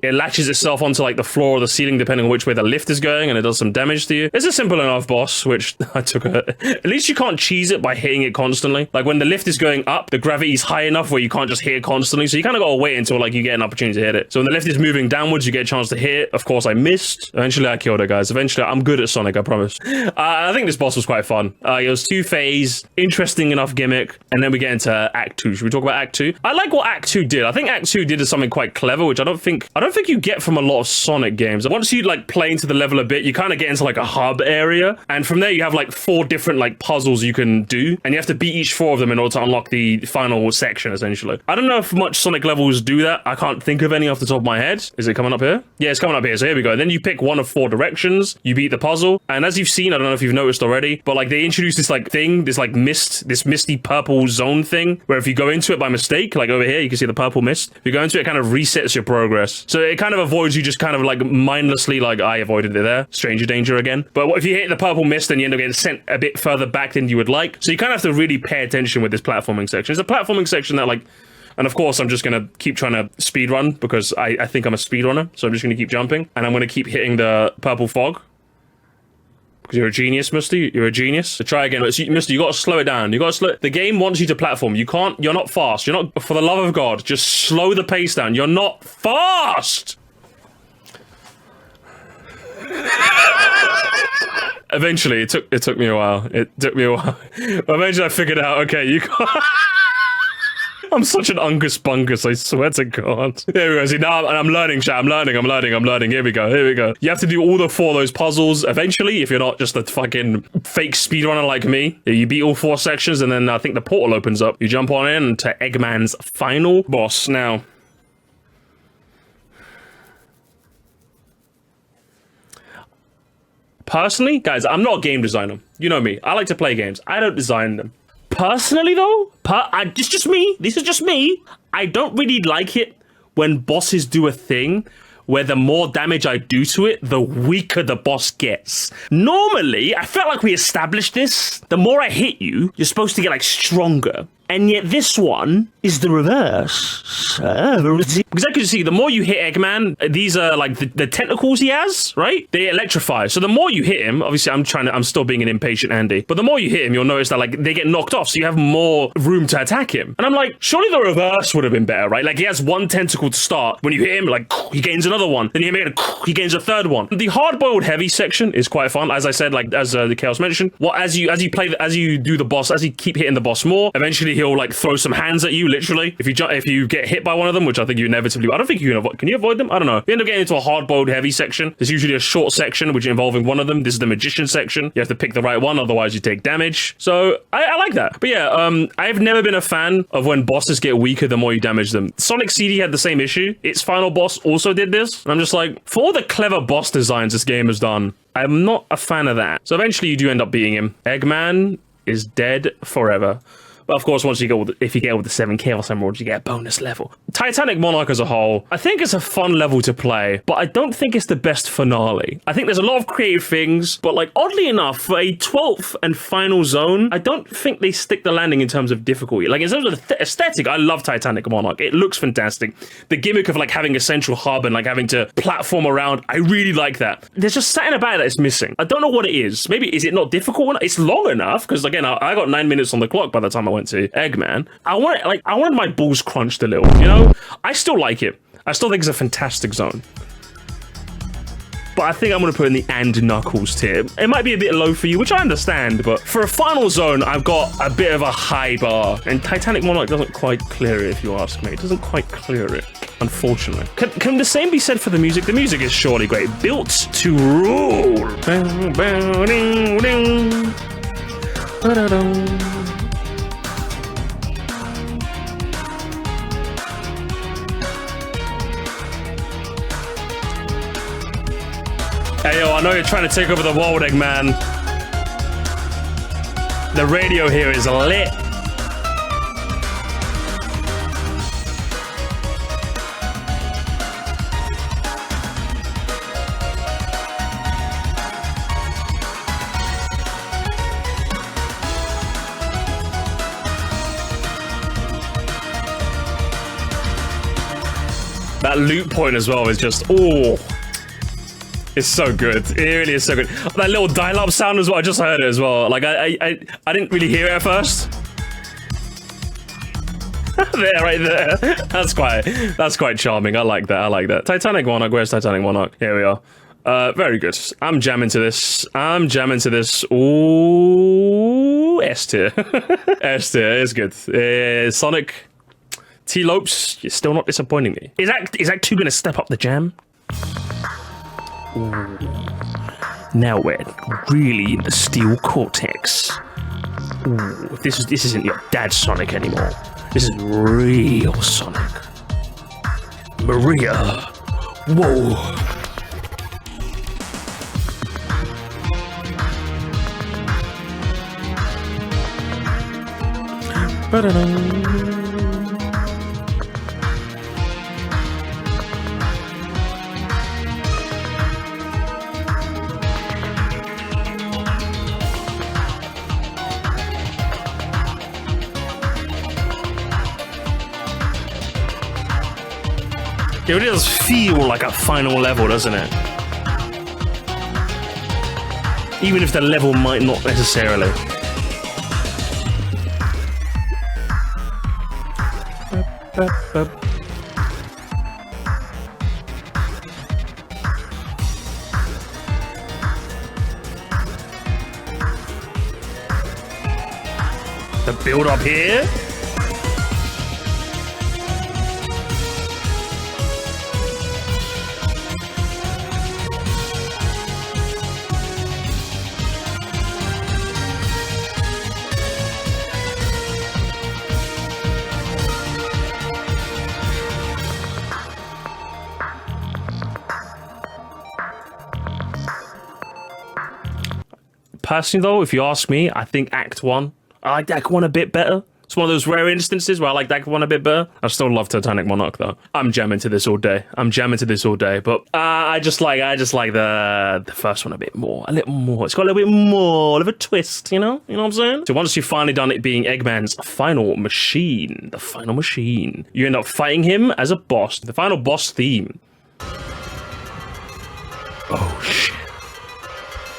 It latches itself onto like the floor or the ceiling, depending on which way the lift is going, and it does some damage to you. It's a simple enough boss, which I took at least you can't cheese it by hitting it constantly. Like when the lift is going up, the gravity's high enough where you can't just hit it constantly, so you kind of gotta wait until like you get an opportunity to hit it. So when the lift is moving downwards, you get a chance to hit it. Of course I missed. Eventually I killed it, guys. Eventually I'm good at Sonic, I promise. I think this boss was quite fun. It was 2-phase, interesting enough gimmick, and then we get into Act 2. Should we talk about Act 2? I like what Act 2 did. I think Act 2 did something quite clever, which I don't think you get from a lot of Sonic games. Once you like play into the level a bit, you kind of get into like a hub area, and from there you have like 4 different like puzzles you can do, and you have to beat each 4 of them in order to unlock the final section, essentially. I don't know if much Sonic levels do that. I can't think of any off the top of my head. Is it coming up here? Yeah, it's coming up here. So here we go. Then you pick one of 4 directions, you beat the puzzle, and as you've seen, I don't know if you've noticed already, but like they introduced this like thing, this like mist, this misty purple zone thing, where if you go into it by mistake, like over here, you can see the purple mist. If you go into it, it kind of resets your progress. So it kind of avoids you just kind of like mindlessly, like I avoided it there. Stranger danger again. But if you hit the purple mist, then you end up getting sent a bit further back than you would like. So you kind of have to really pay attention with this platforming section. It's a platforming section that like And of course, I'm just going to keep trying to speed run because I think I'm a speedrunner. So I'm just going to keep jumping. And I'm going to keep hitting the purple fog. Because you're a genius, Misty. You're a genius. So try again. Misty, you got to slow it down. You got to slow... The game wants you to platform. You can't... You're not fast. You're not... For the love of God, just slow the pace down. You're not fast! Eventually, it took me a while. It took me a while. But eventually I figured out, okay, you can't... I'm such an Ungus Bungus, I swear to God. There we go. See, now I'm learning, chat. I'm learning. Here we go. You have to do all 4 of those puzzles eventually, if you're not just a fucking fake speedrunner like me. You beat all 4 sections, and then I think the portal opens up. You jump on in to Eggman's final boss. Now... Personally, guys, I'm not a game designer. You know me. I like to play games. I don't design them. Personally, though, it's just me. This is just me. I don't really like it when bosses do a thing where the more damage I do to it, the weaker the boss gets. Normally, I felt like we established this. The more I hit you, you're supposed to get, like, stronger. And yet this one is the reverse. Because as you can see, the more you hit Eggman, these are like the tentacles he has, right? They electrify. So the more you hit him, obviously I'm still being an impatient Andy, but the more you hit him, you'll notice that like they get knocked off, so you have more room to attack him. And I'm like, surely the reverse would have been better, right? Like he has 1 tentacle to start. When you hit him, like he gains another one. Then he gains a 3rd one. The hard-boiled heavy section is quite fun. As I said, like as the Chaos mentioned, as you do the boss, as you keep hitting the boss more, eventually he'll like throw some hands at you, literally. If you get hit by one of them, which I think you inevitably... I don't think you can avoid... Can you avoid them? I don't know. You end up getting into a hard-boiled heavy section. There's usually a short section, which involving one of them. This is the magician section. You have to pick the right one, otherwise you take damage. So, I like that. But yeah, I've never been a fan of when bosses get weaker the more you damage them. Sonic CD had the same issue. Its final boss also did this. And I'm just like, for all the clever boss designs this game has done, I'm not a fan of that. So eventually you do end up beating him. Eggman is dead forever. But of course, once you go, if you get with the 7 Chaos Emeralds, you get a bonus level. Titanic Monarch as a whole, I think it's a fun level to play, but I don't think it's the best finale. I think there's a lot of creative things, but like oddly enough, for a 12th and final zone, I don't think they stick the landing in terms of difficulty. Like in terms of the aesthetic, I love Titanic Monarch. It looks fantastic. The gimmick of like having a central hub and like having to platform around, I really like that. There's just something about it that's missing. I don't know what it is. Maybe is it not difficult enough? It's long enough because again, I got 9 minutes on the clock by the time I went to Eggman. I wanted my balls crunched a little, you know? I still like it. I still think it's a fantastic zone. But I think I'm going to put in the and Knuckles tier. It might be a bit low for you, which I understand, but for a final zone, I've got a bit of a high bar. And Titanic Monarch doesn't quite clear it, if you ask me. It doesn't quite clear it, unfortunately. Can the same be said for the music? The music is surely great. Built to rule. Hey, yo, I know you're trying to take over the world, Eggman. The radio here is lit. That loot point as well is just, oh. It's so good. It really is so good. That little dial-up sound as well. I just heard it as well. Like I didn't really hear it at first. There, right there. That's quite charming. I like that. I like that. Titanic Monarch. Where's Titanic Monarch? Here we are. Very good. I'm jamming to this. Ooh, S tier. S tier. It's good. Sonic T-Lopes. You're still not disappointing me. Is Act 2 gonna step up the jam? Ooh. Now we're really in the steel cortex. Ooh, this isn't your dad's Sonic anymore. This is real Sonic. Maria. Whoa. Ba-da-dum. It really does feel like a final level, doesn't it? Even if the level might not necessarily. The build up here. Personally, though, if you ask me, I think Act 1. I like Act 1 a bit better. It's one of those rare instances where I like Act 1 a bit better. I still love Titanic Monarch, though. I'm jamming to this all day. But I just like the first one a bit more. A little more. It's got a little bit more of a twist, you know? You know what I'm saying? So once you've finally done it being Eggman's final machine, the final machine, you end up fighting him as a boss. The final boss theme. Oh, shit.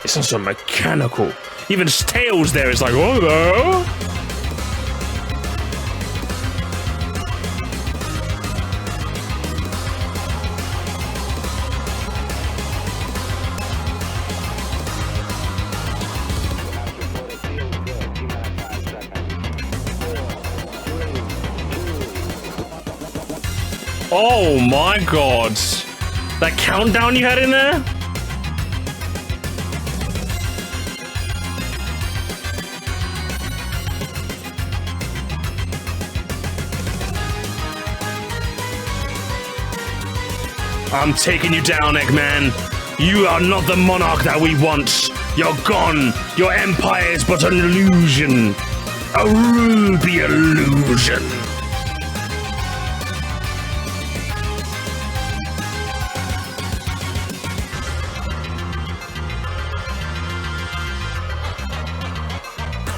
It sounds so mechanical. Even his tails there is like, oh, no. Oh my god. That countdown you had in there? I'm taking you down, Eggman. You are not the monarch that we want. You're gone. Your empire is but an illusion. A ruby illusion.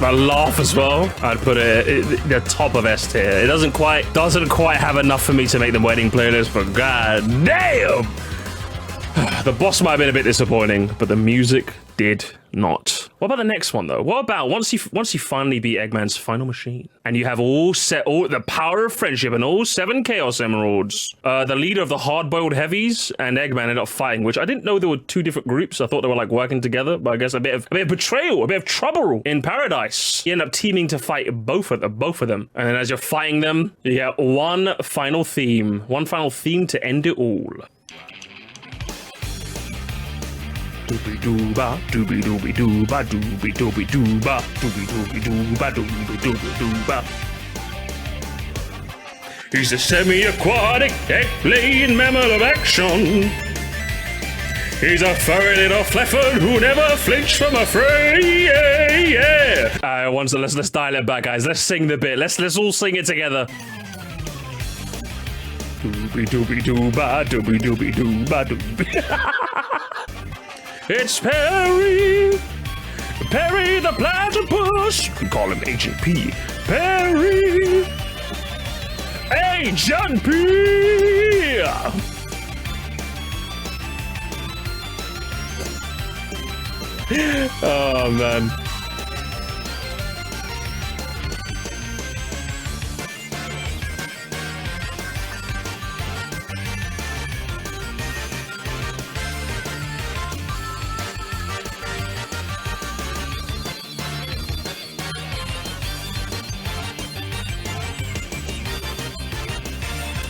My laugh as well. I'd put it the top of S tier. It doesn't quite have enough for me to make the wedding playlist, but god damn! The boss might have been a bit disappointing, but the music did not. What about the next one though? What about once you finally beat Eggman's final machine and you have all the power of friendship and all 7 Chaos Emeralds? The leader of the hard-boiled heavies and Eggman ended up fighting, which I didn't know there were 2 different groups. I thought they were like working together, but I guess a bit of betrayal, a bit of trouble in paradise. You end up teaming to fight both of them, and then as you're fighting them, you get one final theme to end it all. Doobie dooba, doobie doobie dooba, doobie doobie dooba, doobie doobie dooba, doobie doobie dooba. He's a semi-aquatic, egg-laying mammal of action. He's a furry little fluffer who never flinch from a fray. Yeah. Let's dial it back, guys. Let's sing the bit. Let's all sing it together. Doobie doobie dooba, doobie doobie dooba, doobie. It's Perry the platypus. You can call him Agent P. Perry, Agent P. Oh man.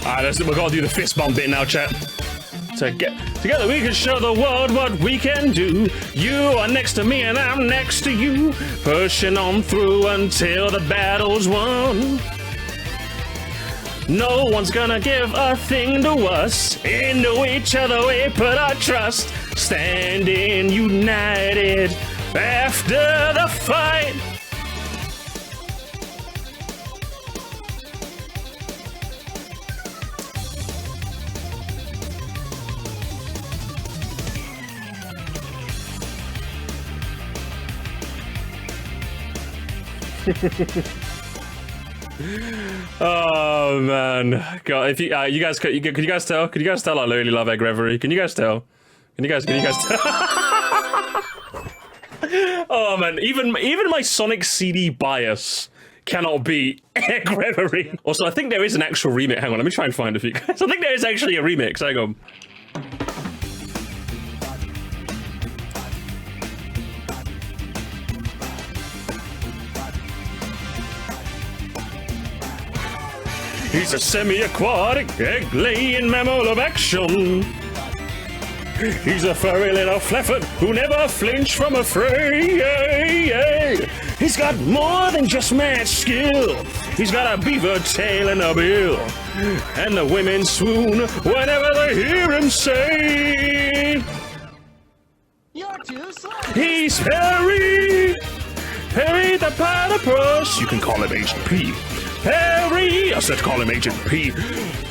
Alright, we're gonna do the fist bump bit now, chat. Together we can show the world what we can do. You are next to me and I'm next to you. Pushing on through until the battle's won. No one's gonna give a thing to us. Into each other we put our trust. Standing united after the fight. Oh man, God! If you could you guys tell? Could you guys tell I really love egg reverie? Can you guys tell? Can you guys tell? Oh man, even my Sonic CD bias cannot beat egg reverie. Also, I think there is an actual remix. Hang on, let me try and find it for you guys. I think there is actually a remix. Hang on. He's a semi-aquatic, egg-laying mammal of action. He's a furry little fluffer who never flinched from a fray. He's got more than just mad skill. He's got a beaver tail and a bill. And the women swoon whenever they hear him say, "You're too slow." He's Perry the Platypus. You can call him Agent P. Perry! I said call him Agent P.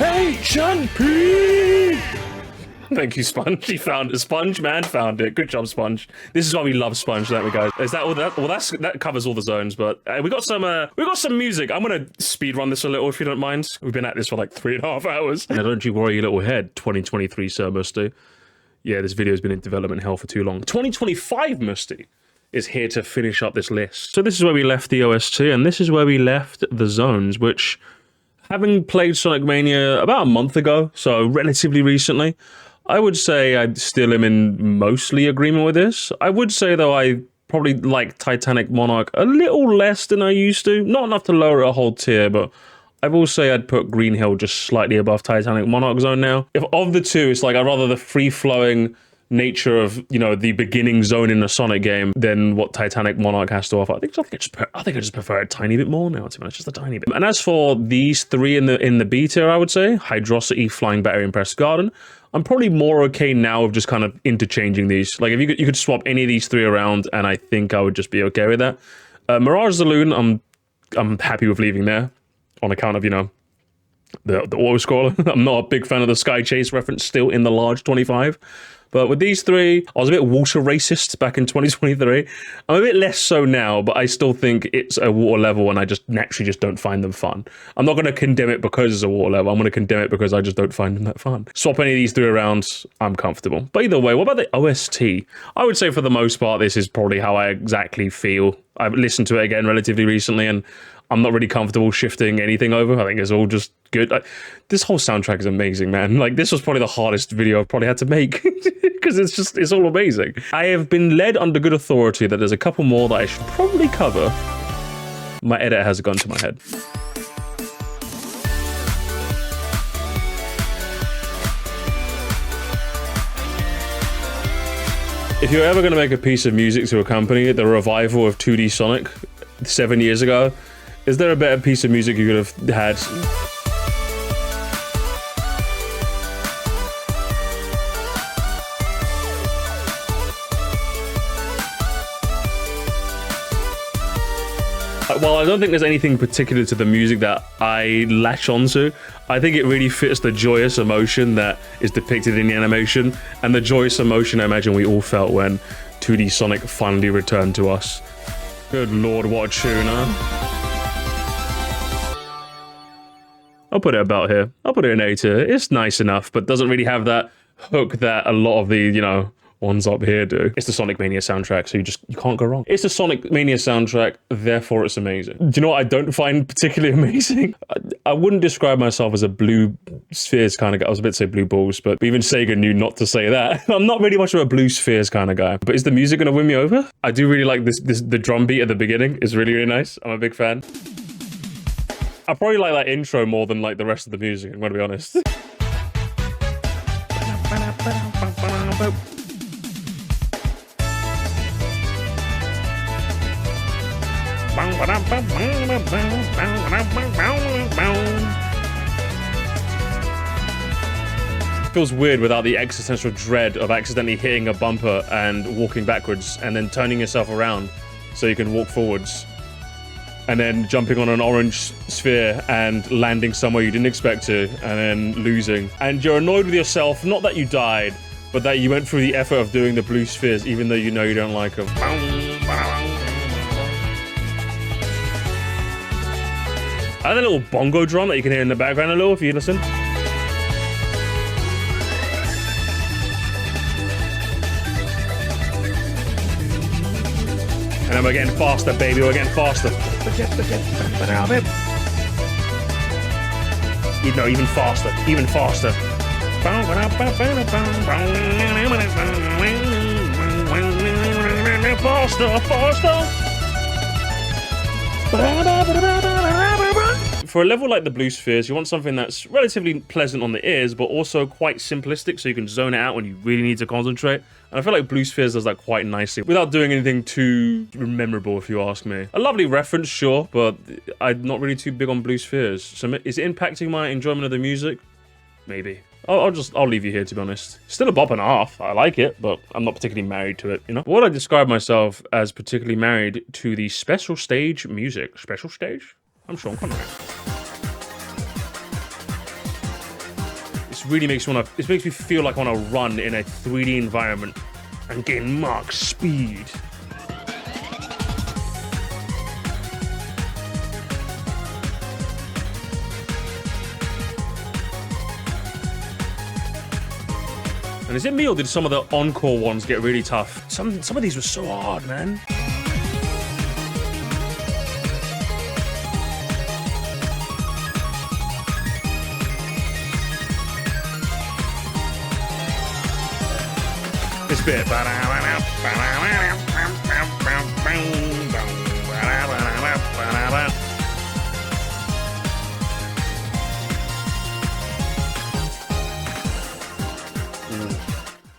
Agent P! Thank you, Sponge. He found it. Sponge man found it. Good job, Sponge. This is why we love Sponge, don't we, guys? Is that all that? Well, that covers all the zones, but we got some music. I'm gonna speed run this a little, if you don't mind. We've been at this for like 3.5 hours. Now, don't you worry your little head. 2023, Sir Musty. Yeah, this video's been in development hell for too long. 2025, Musty is here to finish up this list. So this is where we left the OST, and this is where we left the zones, which, having played Sonic Mania about a month ago, so relatively recently, I would say I still am in mostly agreement with this. I would say, though, I probably like Titanic Monarch a little less than I used to. Not enough to lower a whole tier, but I will say I'd put Green Hill just slightly above Titanic Monarch zone now. If of the two, it's like I'd rather the free-flowing nature of, you know, the beginning zone in a Sonic game than what Titanic Monarch has to offer. I think I just prefer a tiny bit more now, to be honest, just a tiny bit. And as for these three in the B tier, I would say Hydrocity, Flying Battery, and Press Garden, I'm probably more okay now of just kind of interchanging these. Like, if you could swap any of these three around, and I think I would just be okay with that. Mirage Saloon, I'm happy with leaving there on account of, you know, the auto scroller. I'm not a big fan of the Sky Chase reference still in the large 25. But with these three, I was a bit water racist back in 2023. I'm a bit less so now, but I still think it's a water level and I just naturally just don't find them fun. I'm not going to condemn it because it's a water level. I'm going to condemn it because I just don't find them that fun. Swap any of these three around, I'm comfortable. But either way, what about the OST? I would say for the most part, this is probably how I exactly feel. I've listened to it again relatively recently and I'm not really comfortable shifting anything over. I think it's all just good. This whole soundtrack is amazing, man. Like, this was probably the hardest video I've probably had to make because it's all amazing. I have been led under good authority that there's a couple more that I should probably cover. My edit has a gun to my head. If you're ever going to make a piece of music to accompany the revival of 2D Sonic 7 years ago, is there a better piece of music you could have had? While I don't think there's anything particular to the music that I latch onto, I think it really fits the joyous emotion that is depicted in the animation, and the joyous emotion I imagine we all felt when 2D Sonic finally returned to us. Good lord, what a tune, huh? I'll put it about here. I'll put it in A tier. It's nice enough, but doesn't really have that hook that a lot of the, you know, ones up here do. It's the Sonic Mania soundtrack, so you can't go wrong. It's the Sonic Mania soundtrack, therefore it's amazing. Do you know what I don't find particularly amazing? I wouldn't describe myself as a blue spheres kind of guy. I was about to say blue balls, but even Sega knew not to say that. I'm not really much of a blue spheres kind of guy. But is the music gonna win me over? I do really like the drum beat at the beginning. It's really, really nice. I'm a big fan. I probably like that intro more than like the rest of the music, I'm gonna be honest. Feels weird without the existential dread of accidentally hitting a bumper and walking backwards and then turning yourself around so you can walk forwards. And then jumping on an orange sphere and landing somewhere you didn't expect to, and then losing. And you're annoyed with yourself, not that you died, but that you went through the effort of doing the blue spheres, even though you know you don't like them. I had a little bongo drum that you can hear in the background a little if you listen. And then we're getting faster, baby. We're getting faster. You know, even faster. Even faster. Faster, faster. For a level like the Blue Spheres, you want something that's relatively pleasant on the ears, but also quite simplistic, so you can zone it out when you really need to concentrate. And I feel like Blue Spheres does that quite nicely, without doing anything too memorable, if you ask me. A lovely reference, sure, but I'm not really too big on Blue Spheres. So is it impacting my enjoyment of the music? Maybe. I'll leave you here, to be honest. Still a bop and a half. I like it, but I'm not particularly married to it, you know? Would I describe myself as particularly married to the special stage music? Special stage? I'm Sean Connery. This really makes me want to... This makes me feel like I want to run in a 3D environment and gain Mach speed. And is it me or did some of the encore ones get really tough? Some of these were so hard, man. This bit.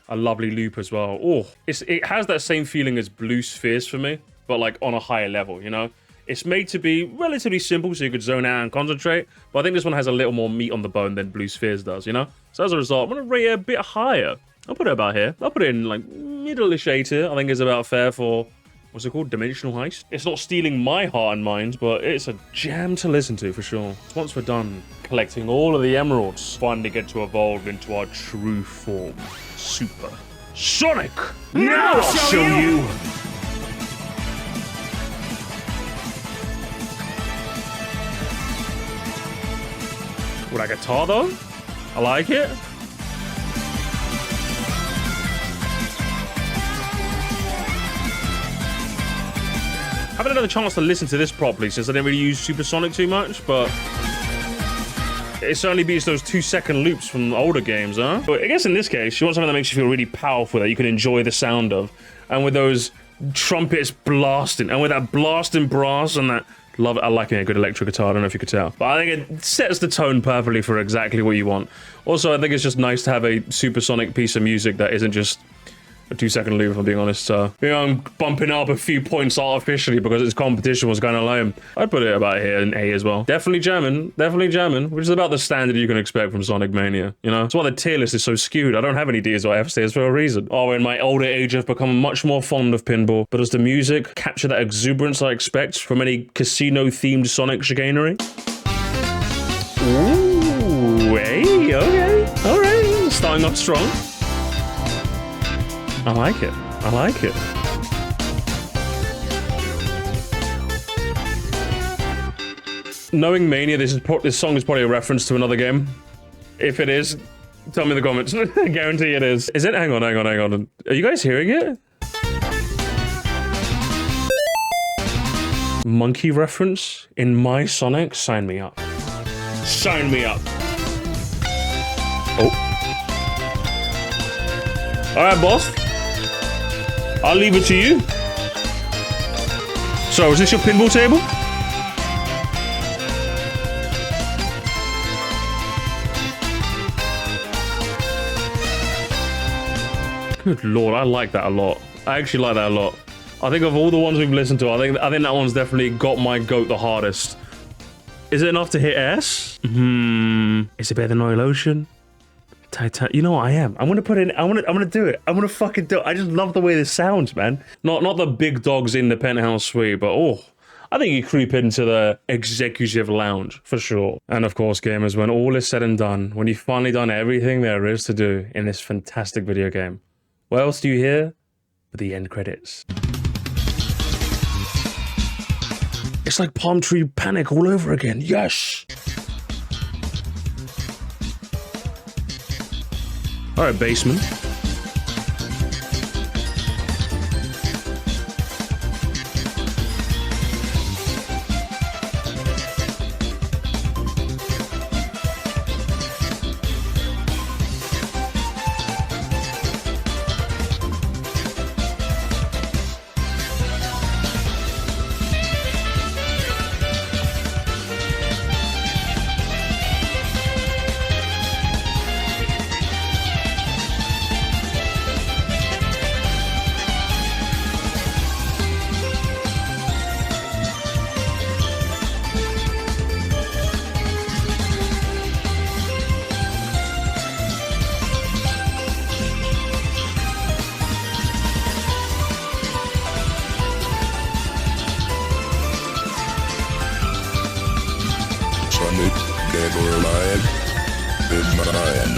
A lovely loop as well. Oh, it has that same feeling as Blue Spheres for me, but like on a higher level, you know? It's made to be relatively simple so you could zone out and concentrate, but I think this one has a little more meat on the bone than Blue Spheres does, you know? So as a result, I'm gonna rate it a bit higher. I'll put it about here. I'll put it in like middle-ish A tier. I think it's about fair for, what's it called? Dimensional Heist? It's not stealing my heart and mind, but it's a jam to listen to for sure. Once we're done collecting all of the emeralds, finally get to evolve into our true form. Super Sonic! Now I'll show you! Ooh, that guitar though? I like it. I haven't had another chance to listen to this properly since I didn't really use Supersonic too much, but it certainly beats those 2-second loops from older games, huh? But I guess in this case, you want something that makes you feel really powerful, that you can enjoy the sound of. And with those trumpets blasting, and with that blasting brass and that... Love it. I like a good electric guitar. I don't know if you could tell. But I think it sets the tone perfectly for exactly what you want. Also, I think it's just nice to have a supersonic piece of music that isn't just a 2-second loop, if I'm being honest. So, you know, I'm bumping up a few points artificially because its competition was kind of lame. I'd put it about here in A as well. Definitely jamming, which is about the standard you can expect from Sonic Mania, you know? That's why the tier list is so skewed. I don't have any Ds or F tiers for a reason. Oh, in my older age, I've become much more fond of pinball, but does the music capture that exuberance I expect from any casino-themed Sonic chicanery? Ooh, hey, okay, all right, starting off strong. I like it. I like it. Knowing Mania, this song is probably a reference to another game. If it is, tell me in the comments. I guarantee it is. Is it? Hang on. Are you guys hearing it? Monkey reference in my Sonic? Sign me up. Sign me up. Oh. All right, boss. I'll leave it to you. So, is this your pinball table? Good lord, I like that a lot. I actually like that a lot. I think of all the ones we've listened to, I think that one's definitely got my goat the hardest. Is it enough to hit S? Is it better than Oil Ocean? You know what I am. I'm gonna put in. I'm gonna do it. I'm gonna fucking do it. I just love the way this sounds, man. Not the big dogs in the penthouse suite, but I think you creep into the executive lounge for sure. And of course, gamers, when all is said and done, when you've finally done everything there is to do in this fantastic video game, what else do you hear but the end credits? It's like Palm Tree Panic all over again. Yes. All right, basement. Sonic never lied in mine.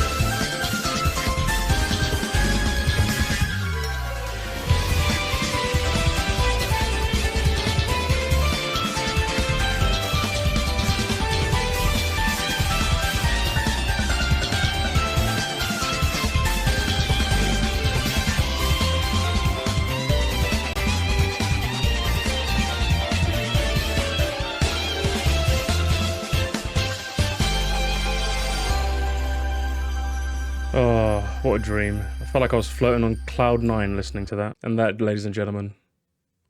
Oh, what a dream. I felt like I was floating on cloud 9 listening to that. And that, ladies and gentlemen,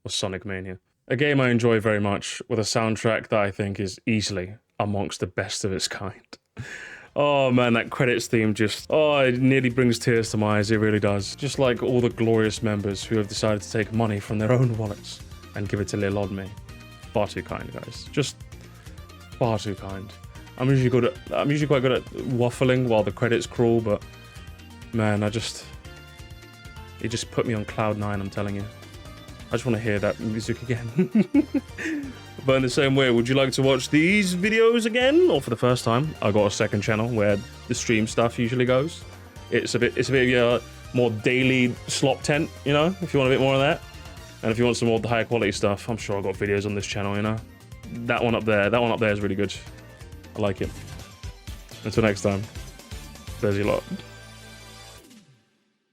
was Sonic Mania. A game I enjoy very much, with a soundtrack that I think is easily amongst the best of its kind. Oh man, that credits theme just, oh, it nearly brings tears to my eyes, it really does. Just like all the glorious members who have decided to take money from their own wallets and give it to LilyOfThatValley. Far too kind, guys. Just far too kind. I'm usually quite good at waffling while the credits crawl, but man, it just put me on cloud 9, I'm telling you. I just want to hear that music again. But in the same way, would you like to watch these videos again? Or for the first time, I got a second channel where the stream stuff usually goes. It's a bit more daily slop tent, you know, if you want a bit more of that. And if you want some more higher quality stuff, I'm sure I've got videos on this channel, you know. That one up there is really good. I like it. Until next time, there's your lot.